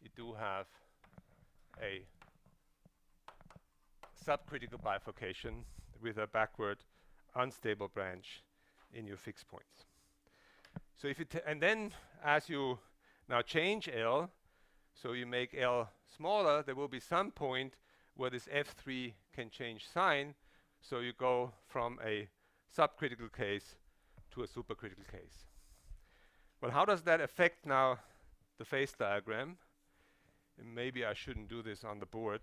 you do have a subcritical bifurcation with a backward unstable branch in your fixed points. So if you and then as you now change L, so you make L smaller, there will be some point where this f3 can change sign, so you go from a subcritical case to a supercritical case. Well, how does that affect now the phase diagram? And maybe I shouldn't do this on the board.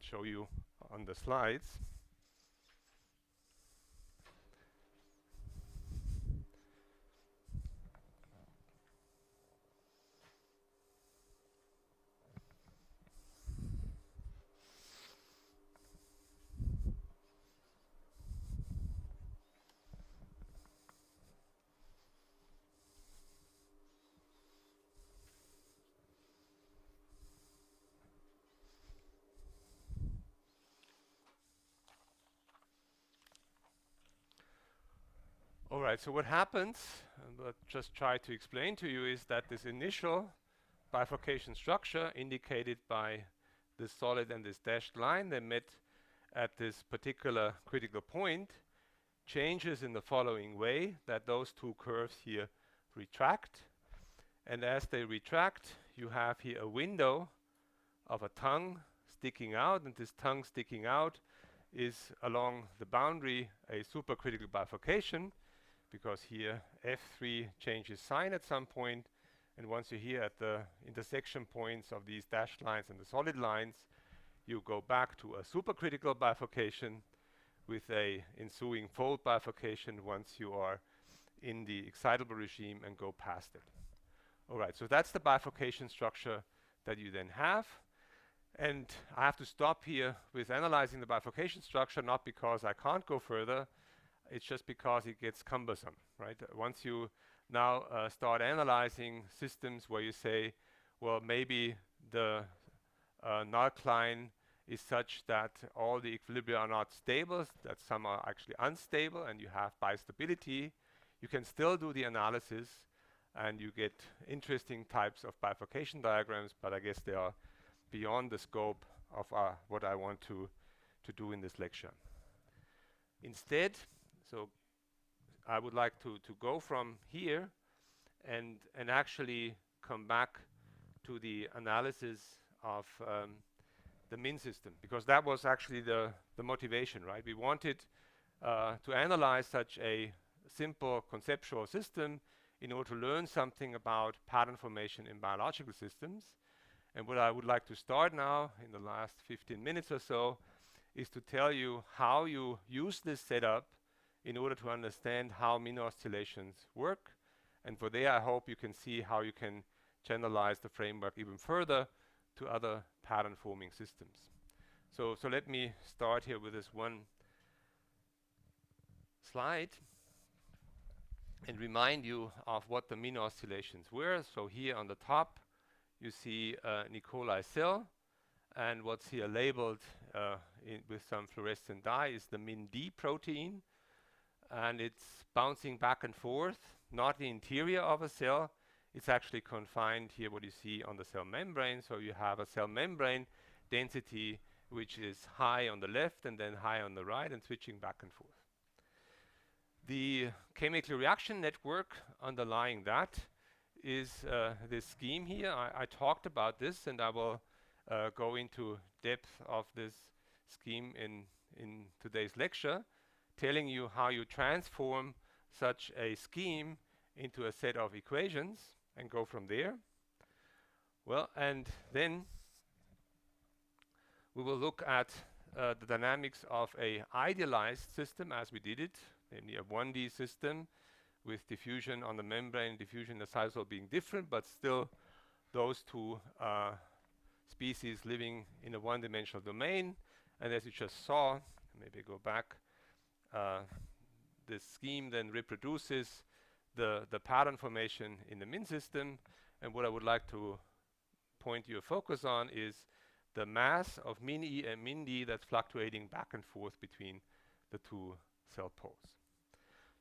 Show you on the slides. All right, so what happens, and I'll just try to explain to you, is that this initial bifurcation structure indicated by this solid and this dashed line, they met at this particular critical point, changes in the following way, that those two curves here retract, and as they retract, you have here a window of a tongue sticking out, and this tongue sticking out is along the boundary a supercritical bifurcation, because here F3 changes sign at some point, and once you're here at the intersection points of these dashed lines and the solid lines, you go back to a supercritical bifurcation with a ensuing fold bifurcation once you are in the excitable regime and go past it. All right, so that's the bifurcation structure that you then have. And I have to stop here with analyzing the bifurcation structure, not because I can't go further, it's just because it gets cumbersome, right? Once you now start analyzing systems where you say, well, maybe the null-Klein is such that all the equilibria are not stable, that some are actually unstable, and you have bistability, you can still do the analysis and you get interesting types of bifurcation diagrams, but I guess they are beyond the scope of what I want to do in this lecture. Instead, so I would like to go from here and actually come back to the analysis of the min system, because that was actually the motivation, right? We wanted to analyze such a simple conceptual system in order to learn something about pattern formation in biological systems. And what I would like to start now in the last 15 minutes or so is to tell you how you use this setup in order to understand how min oscillations work. And for there, I hope you can see how you can generalize the framework even further to other pattern forming systems. So let me start here with this one slide and remind you of what the min oscillations were. So here on the top, you see Nicolai cell, and what's here labeled with some fluorescent dye is the min D protein, and it's bouncing back and forth, not the interior of a cell. It's actually confined here, what you see on the cell membrane. So you have a cell membrane density which is high on the left and then high on the right, and switching back and forth. The chemical reaction network underlying that is this scheme here. I talked about this, and I will go into depth of this scheme in today's lecture, telling you how you transform such a scheme into a set of equations and go from there. Well, and then we will look at the dynamics of a idealized system as we did it, namely a 1D system with diffusion on the membrane, diffusion in the cytosol being different, but still those two species living in a one-dimensional domain. And as you just saw, maybe go back, this scheme then reproduces the pattern formation in the min system. And what I would like to point your focus on is the mass of min E and min D that's fluctuating back and forth between the two cell poles.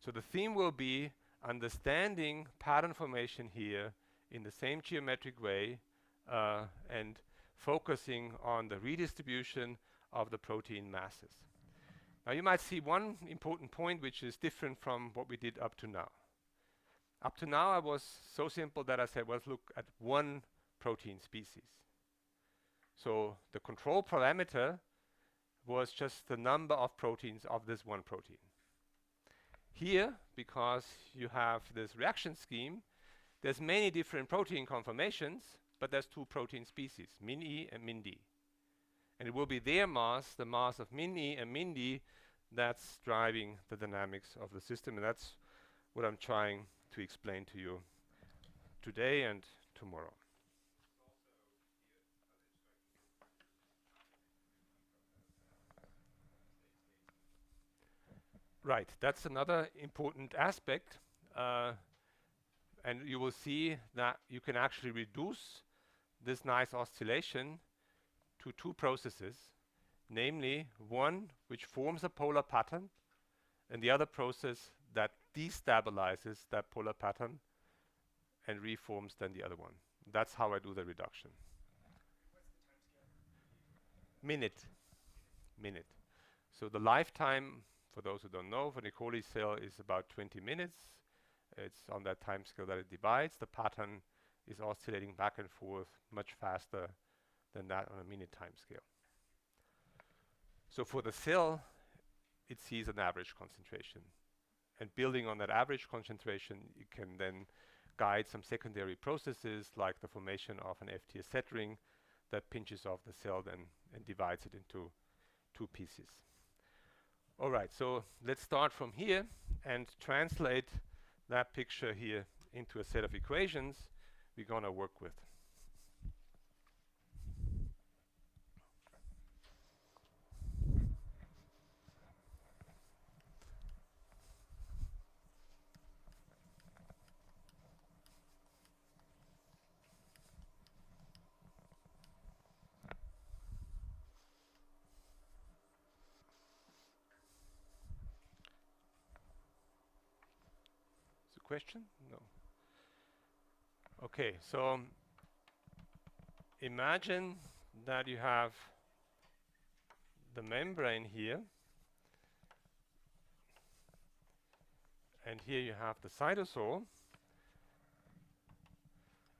So the theme will be understanding pattern formation here in the same geometric way and focusing on the redistribution of the protein masses. Now you might see one important point which is different from what we did up to now. Up to now I was so simple that I said, well, let's look at one protein species. So the control parameter was just the number of proteins of this one protein. Here, because you have this reaction scheme, there's many different protein conformations, but there's two protein species, min E and min D. And it will be their mass, the mass of min E and min D, that's driving the dynamics of the system. And that's what I'm trying to explain to you today and tomorrow. Right, that's another important aspect. And you will see that you can actually reduce this nice oscillation to two processes, namely one which forms a polar pattern and the other process that destabilizes that polar pattern and reforms then the other one. That's how I do the reduction. Minute. Minute. So the lifetime, for those who don't know, for the Nicoli cell is about 20 minutes. It's on that time scale that it divides. The pattern is oscillating back and forth much faster than that on a minute time scale. So for the cell, it sees an average concentration. And building on that average concentration, you can then guide some secondary processes like the formation of an FTS set ring that pinches off the cell then and divides it into two pieces. All right, so let's start from here and translate that picture here into a set of equations we're going to work with. Question? No. Okay, so imagine that you have the membrane here, and here you have the cytosol,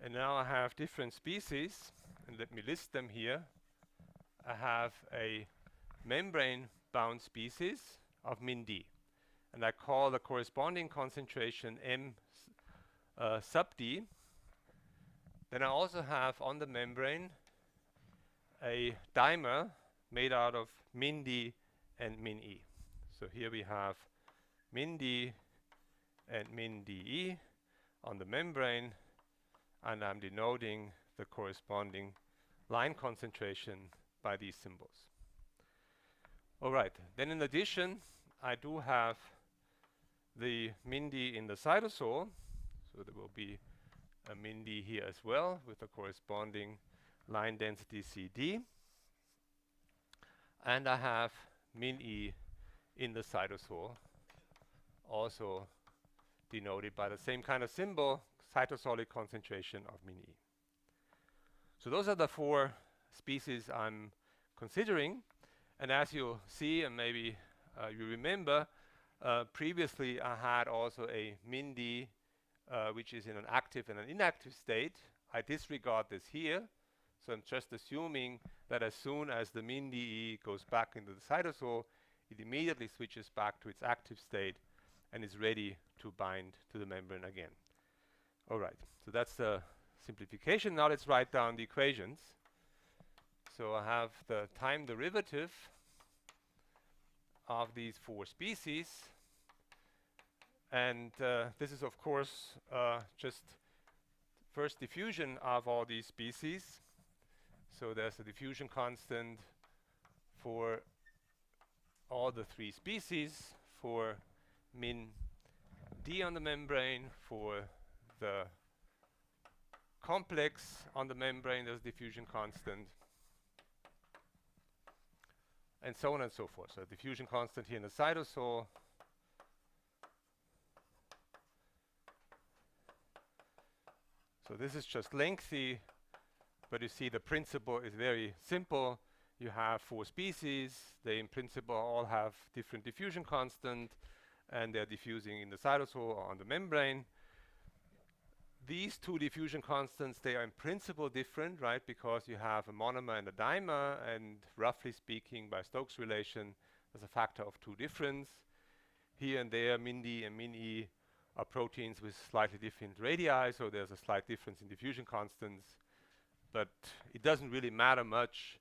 and now I have different species, and let me list them here. I have a membrane-bound species of min D, and I call the corresponding concentration M sub D. Then I also have on the membrane a dimer made out of min D and min E. So here we have min D and min DE on the membrane, and I'm denoting the corresponding line concentration by these symbols. All right, then in addition, I do have the min D in the cytosol, so there will be a min D here as well with the corresponding line density CD. And I have min E in the cytosol, also denoted by the same kind of symbol, cytosolic concentration of min E. So those are the four species I'm considering. And as you'll see, and maybe you remember, previously I had also a min D which is in an active and an inactive state. I disregard this here, so I'm just assuming that as soon as the min DE goes back into the cytosol, it immediately switches back to its active state and is ready to bind to the membrane again. All right, so that's the simplification. Now let's write down the equations. So I have the time derivative of these four species. And this is, of course, just first diffusion of all these species. So there's a diffusion constant for all the three species, for min D on the membrane, for the complex on the membrane, there's diffusion constant, and so on and so forth. So diffusion constant here in the cytosol, so this is just lengthy, but you see the principle is very simple. You have four species. They in principle all have different diffusion constant, and they're diffusing in the cytosol or on the membrane. These two diffusion constants, they are in principle different, right? Because you have a monomer and a dimer, and roughly speaking, by Stokes relation, there's a factor of 2 difference. Here and there, min D and min E are proteins with slightly different radii, so there's a slight difference in diffusion constants. But it doesn't really matter much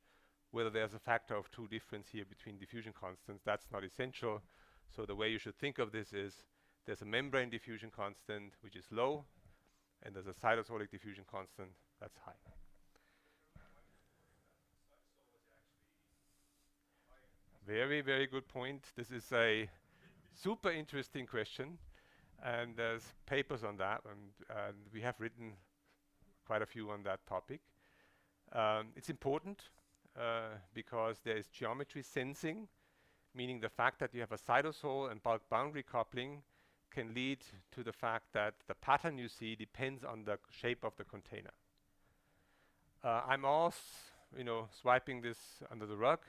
whether there's a factor of 2 difference here between diffusion constants. That's not essential. So the way you should think of this is there's a membrane diffusion constant, which is low, and there's a cytosolic diffusion constant that's high. Very, very good point. This is a super interesting question, and there's papers on that, and we have written quite a few on that topic. It's important because there is geometry sensing, meaning the fact that you have a cytosol and bulk boundary coupling can lead to the fact that the pattern you see depends on the shape of the container. I'm also, swiping this under the rug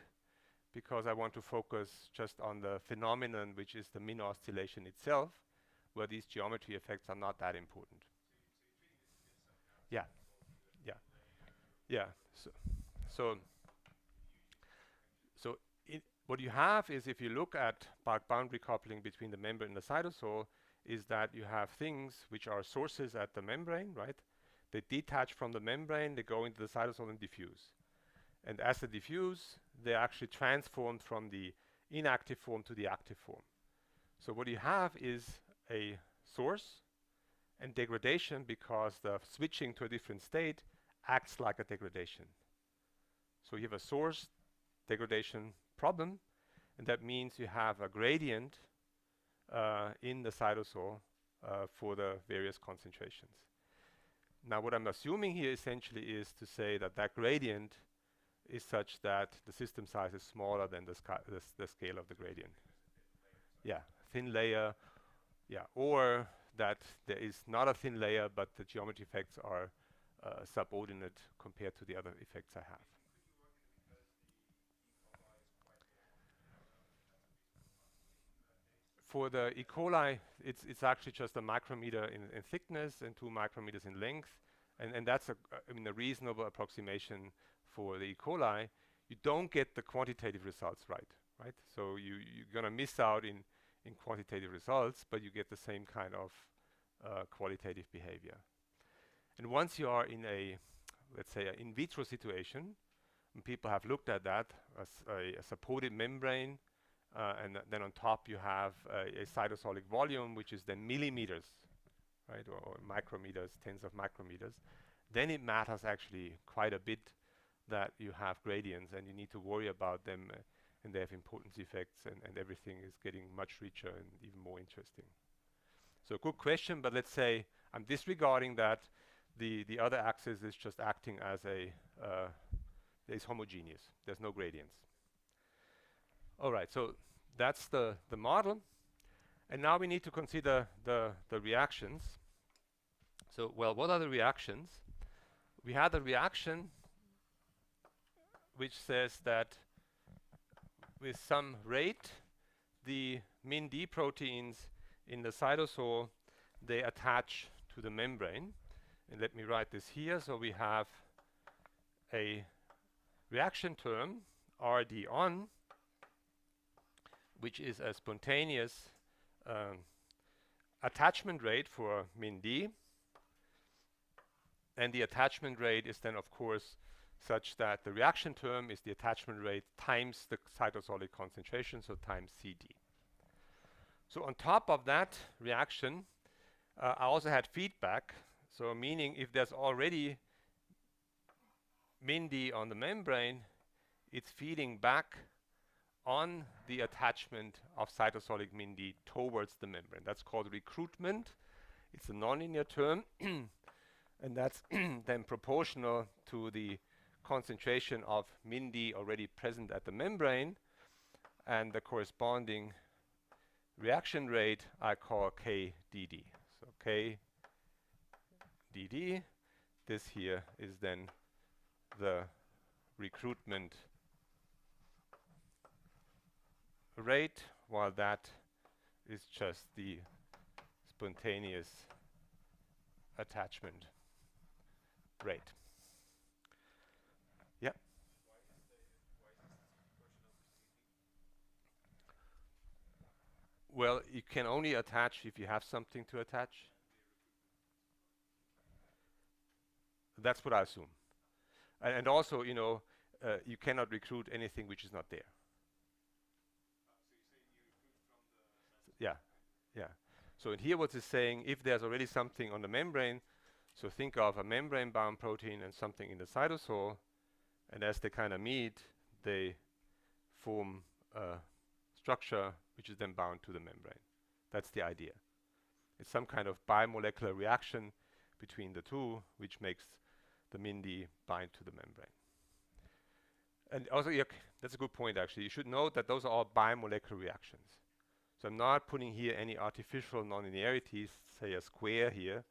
because I want to focus just on the phenomenon, which is the min oscillation itself, where these geometry effects are not that important. Yeah, yeah, yeah. So what you have is, if you look at bulk boundary coupling between the membrane and the cytosol, is that you have things which are sources at the membrane, right? They detach from the membrane, they go into the cytosol and diffuse. And as they diffuse, they actually transformed from the inactive form to the active form. So what you have is a source and degradation, because the switching to a different state acts like a degradation. So you have a source degradation problem, and that means you have a gradient in the cytosol for the various concentrations. Now what I'm assuming here essentially is to say that that gradient is such that the system size is smaller than the scale of the gradient. Yeah, thin layer, yeah, or that there is not a thin layer, but the geometry effects are subordinate compared to the other effects I have. For the E. coli, it's actually just a micrometer in thickness and 2 micrometers in length, and that's a reasonable approximation for the E. coli. You don't get the quantitative results right? So you're gonna miss out in quantitative results, but you get the same kind of qualitative behavior. And once you are in a, let's say, an in vitro situation, and people have looked at that as a supported membrane, and then on top you have a cytosolic volume, which is then millimeters, right, or micrometers, tens of micrometers, then it matters actually quite a bit that you have gradients, and you need to worry about them, and they have importance effects, and everything is getting much richer and even more interesting. So good question, but let's say I'm disregarding that. The other axis is just acting as a, is homogeneous. There's no gradients. All right, so that's the model. And now we need to consider the reactions. So, well, what are the reactions? We had a reaction which says that with some rate, the min D proteins in the cytosol, they attach to the membrane. And let me write this here. So we have a reaction term, RD on, which is a spontaneous attachment rate for min D. And the attachment rate is then, of course, such that the reaction term is the attachment rate times the cytosolic concentration, so times CD. So on top of that reaction, I also had feedback. So meaning if there's already min D on the membrane, it's feeding back on the attachment of cytosolic min D towards the membrane. That's called recruitment. It's a nonlinear term, and that's then proportional to the concentration of min D already present at the membrane, and the corresponding reaction rate I call KDD. So KDD, this here is then the recruitment rate, while that is just the spontaneous attachment rate. Yeah. Well, you can only attach if you have something to attach. That's what I assume. And also, you cannot recruit anything which is not there. Yeah, yeah. So in here what it's saying, if there's already something on the membrane, so think of a membrane-bound protein and something in the cytosol, and as they kind of meet, they form a structure which is then bound to the membrane. That's the idea. It's some kind of bimolecular reaction between the two, which makes the min D bind to the membrane. And also, that's a good point actually. You should note that those are all bimolecular reactions. So I'm not putting here any artificial nonlinearities, say a square here,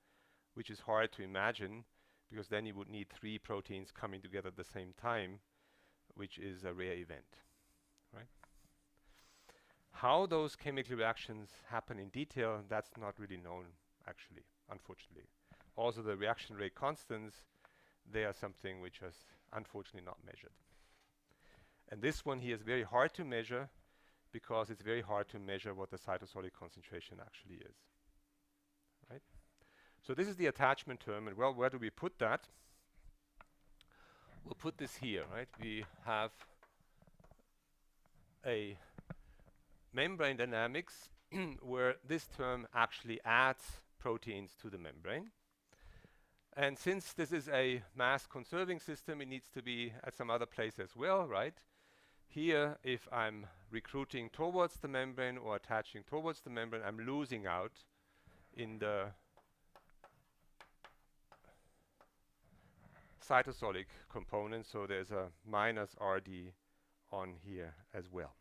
which is hard to imagine, because then you would need 3 proteins coming together at the same time, which is a rare event, right? How those chemical reactions happen in detail, that's not really known, actually, unfortunately. Also, the reaction rate constants, they are something which is unfortunately not measured. And this one here is very hard to measure, because it's very hard to measure what the cytosolic concentration actually is, right? So this is the attachment term, and well, where do we put that? We'll put this here, right? We have a membrane dynamics where this term actually adds proteins to the membrane. And since this is a mass conserving system, it needs to be at some other place as well, right? Here, if I'm recruiting towards the membrane or attaching towards the membrane, I'm losing out in the cytosolic component, so there's a minus RD on here as well.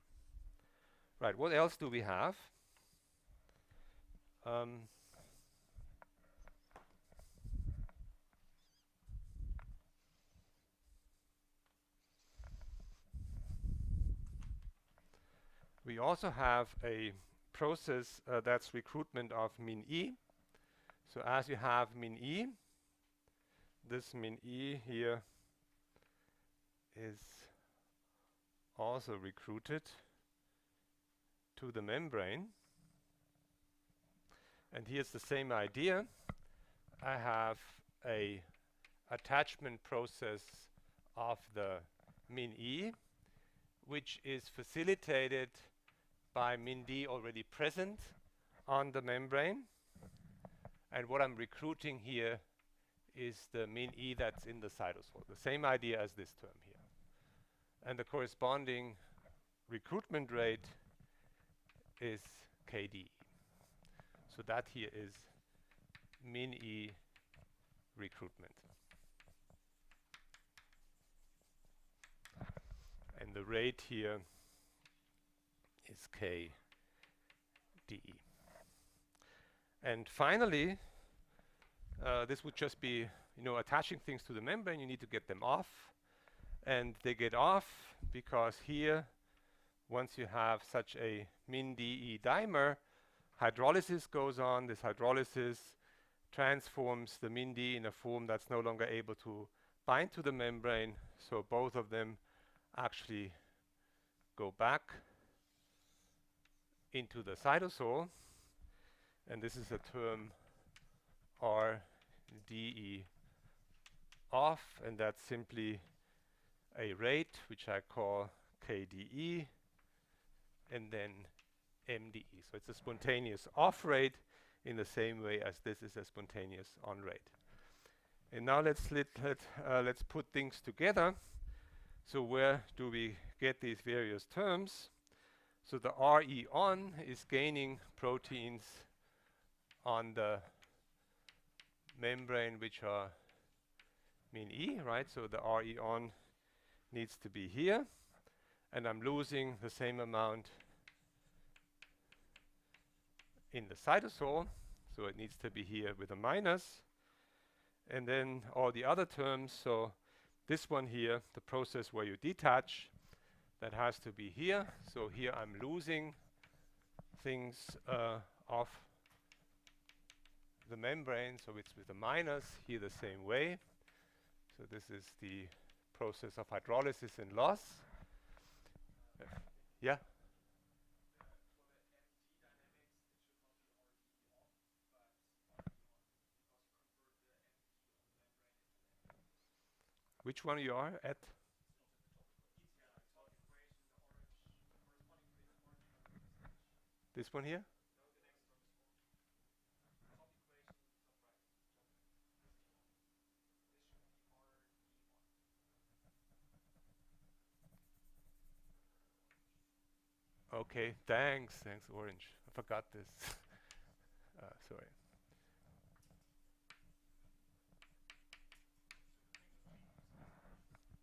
Right, what else do we have? We also have a process that's recruitment of min E. So as you have min E, this min E here is also recruited to the membrane. And here's the same idea. I have a attachment process of the min E, which is facilitated by min D already present on the membrane. And what I'm recruiting here is the min E that's in the cytosol. The same idea as this term here. And the corresponding recruitment rate is KD. So that here is min E recruitment. And the rate here is KDE. And finally, this would just be, attaching things to the membrane. You need to get them off. And they get off because here, once you have such a min DE dimer, hydrolysis goes on. This hydrolysis transforms the min D in a form that's no longer able to bind to the membrane. So both of them actually go back into the cytosol, and this is a term RDE off, and that's simply a rate which I call KDE and then MDE. So it's a spontaneous off rate in the same way as this is a spontaneous on rate. And now let's put things together. So where do we get these various terms? So the RE on is gaining proteins on the membrane which are min E, right? So the RE on needs to be here, and I'm losing the same amount in the cytosol, so it needs to be here with a minus. And then all the other terms, so this one here, the process where you detach, that has to be here. So here I'm losing things off the membrane, so it's with a minus, here the same way. So this is the process of hydrolysis and loss. Yeah? Which one you are at? This one here? Okay, thanks, Orange. I forgot this. Sorry.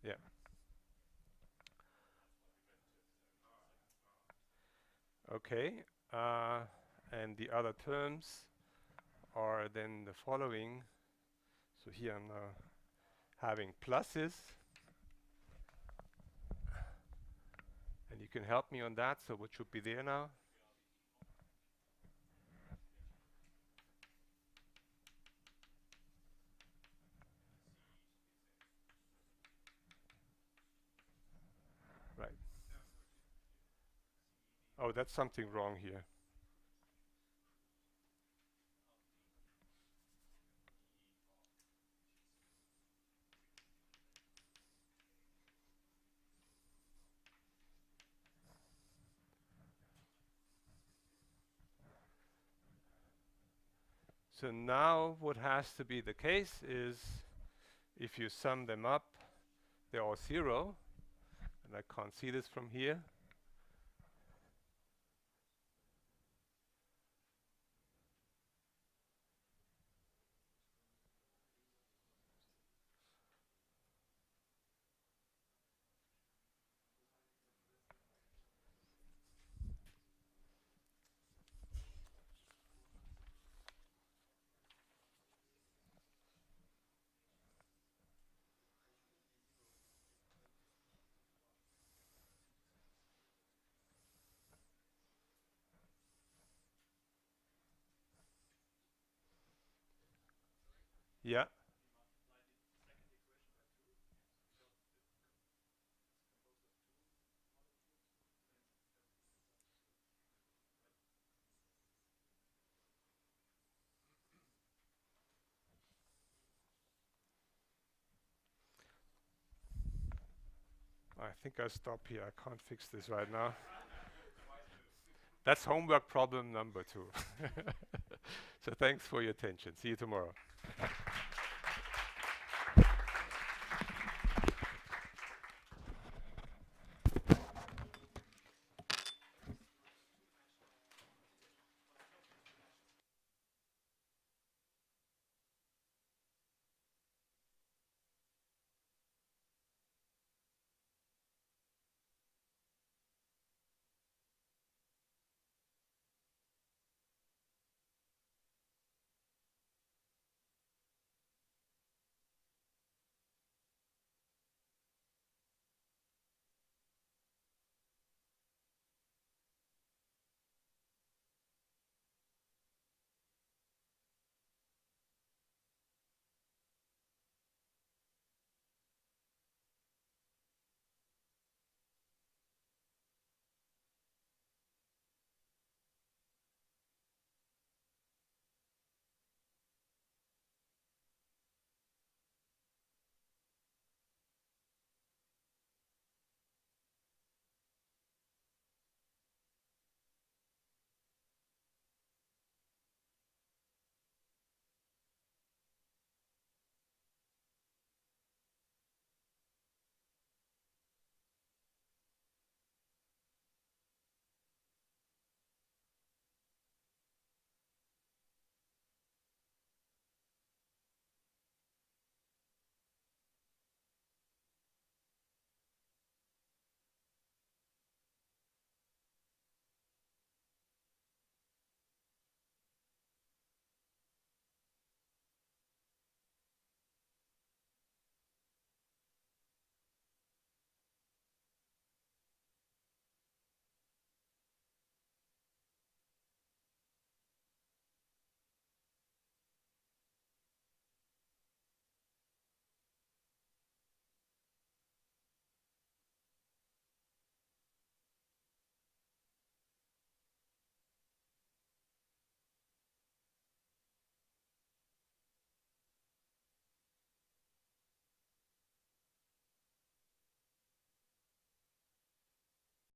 Yeah. Okay. And the other terms are then the following. So here I'm now having pluses. And you can help me on that. So what should be there now? Right. Oh, that's something wrong here. So now what has to be the case is if you sum them up, they're all 0. And I can't see this from here. Yeah. I think I'll stop here. I can't fix this right now. That's homework problem number 2. So thanks for your attention. See you tomorrow.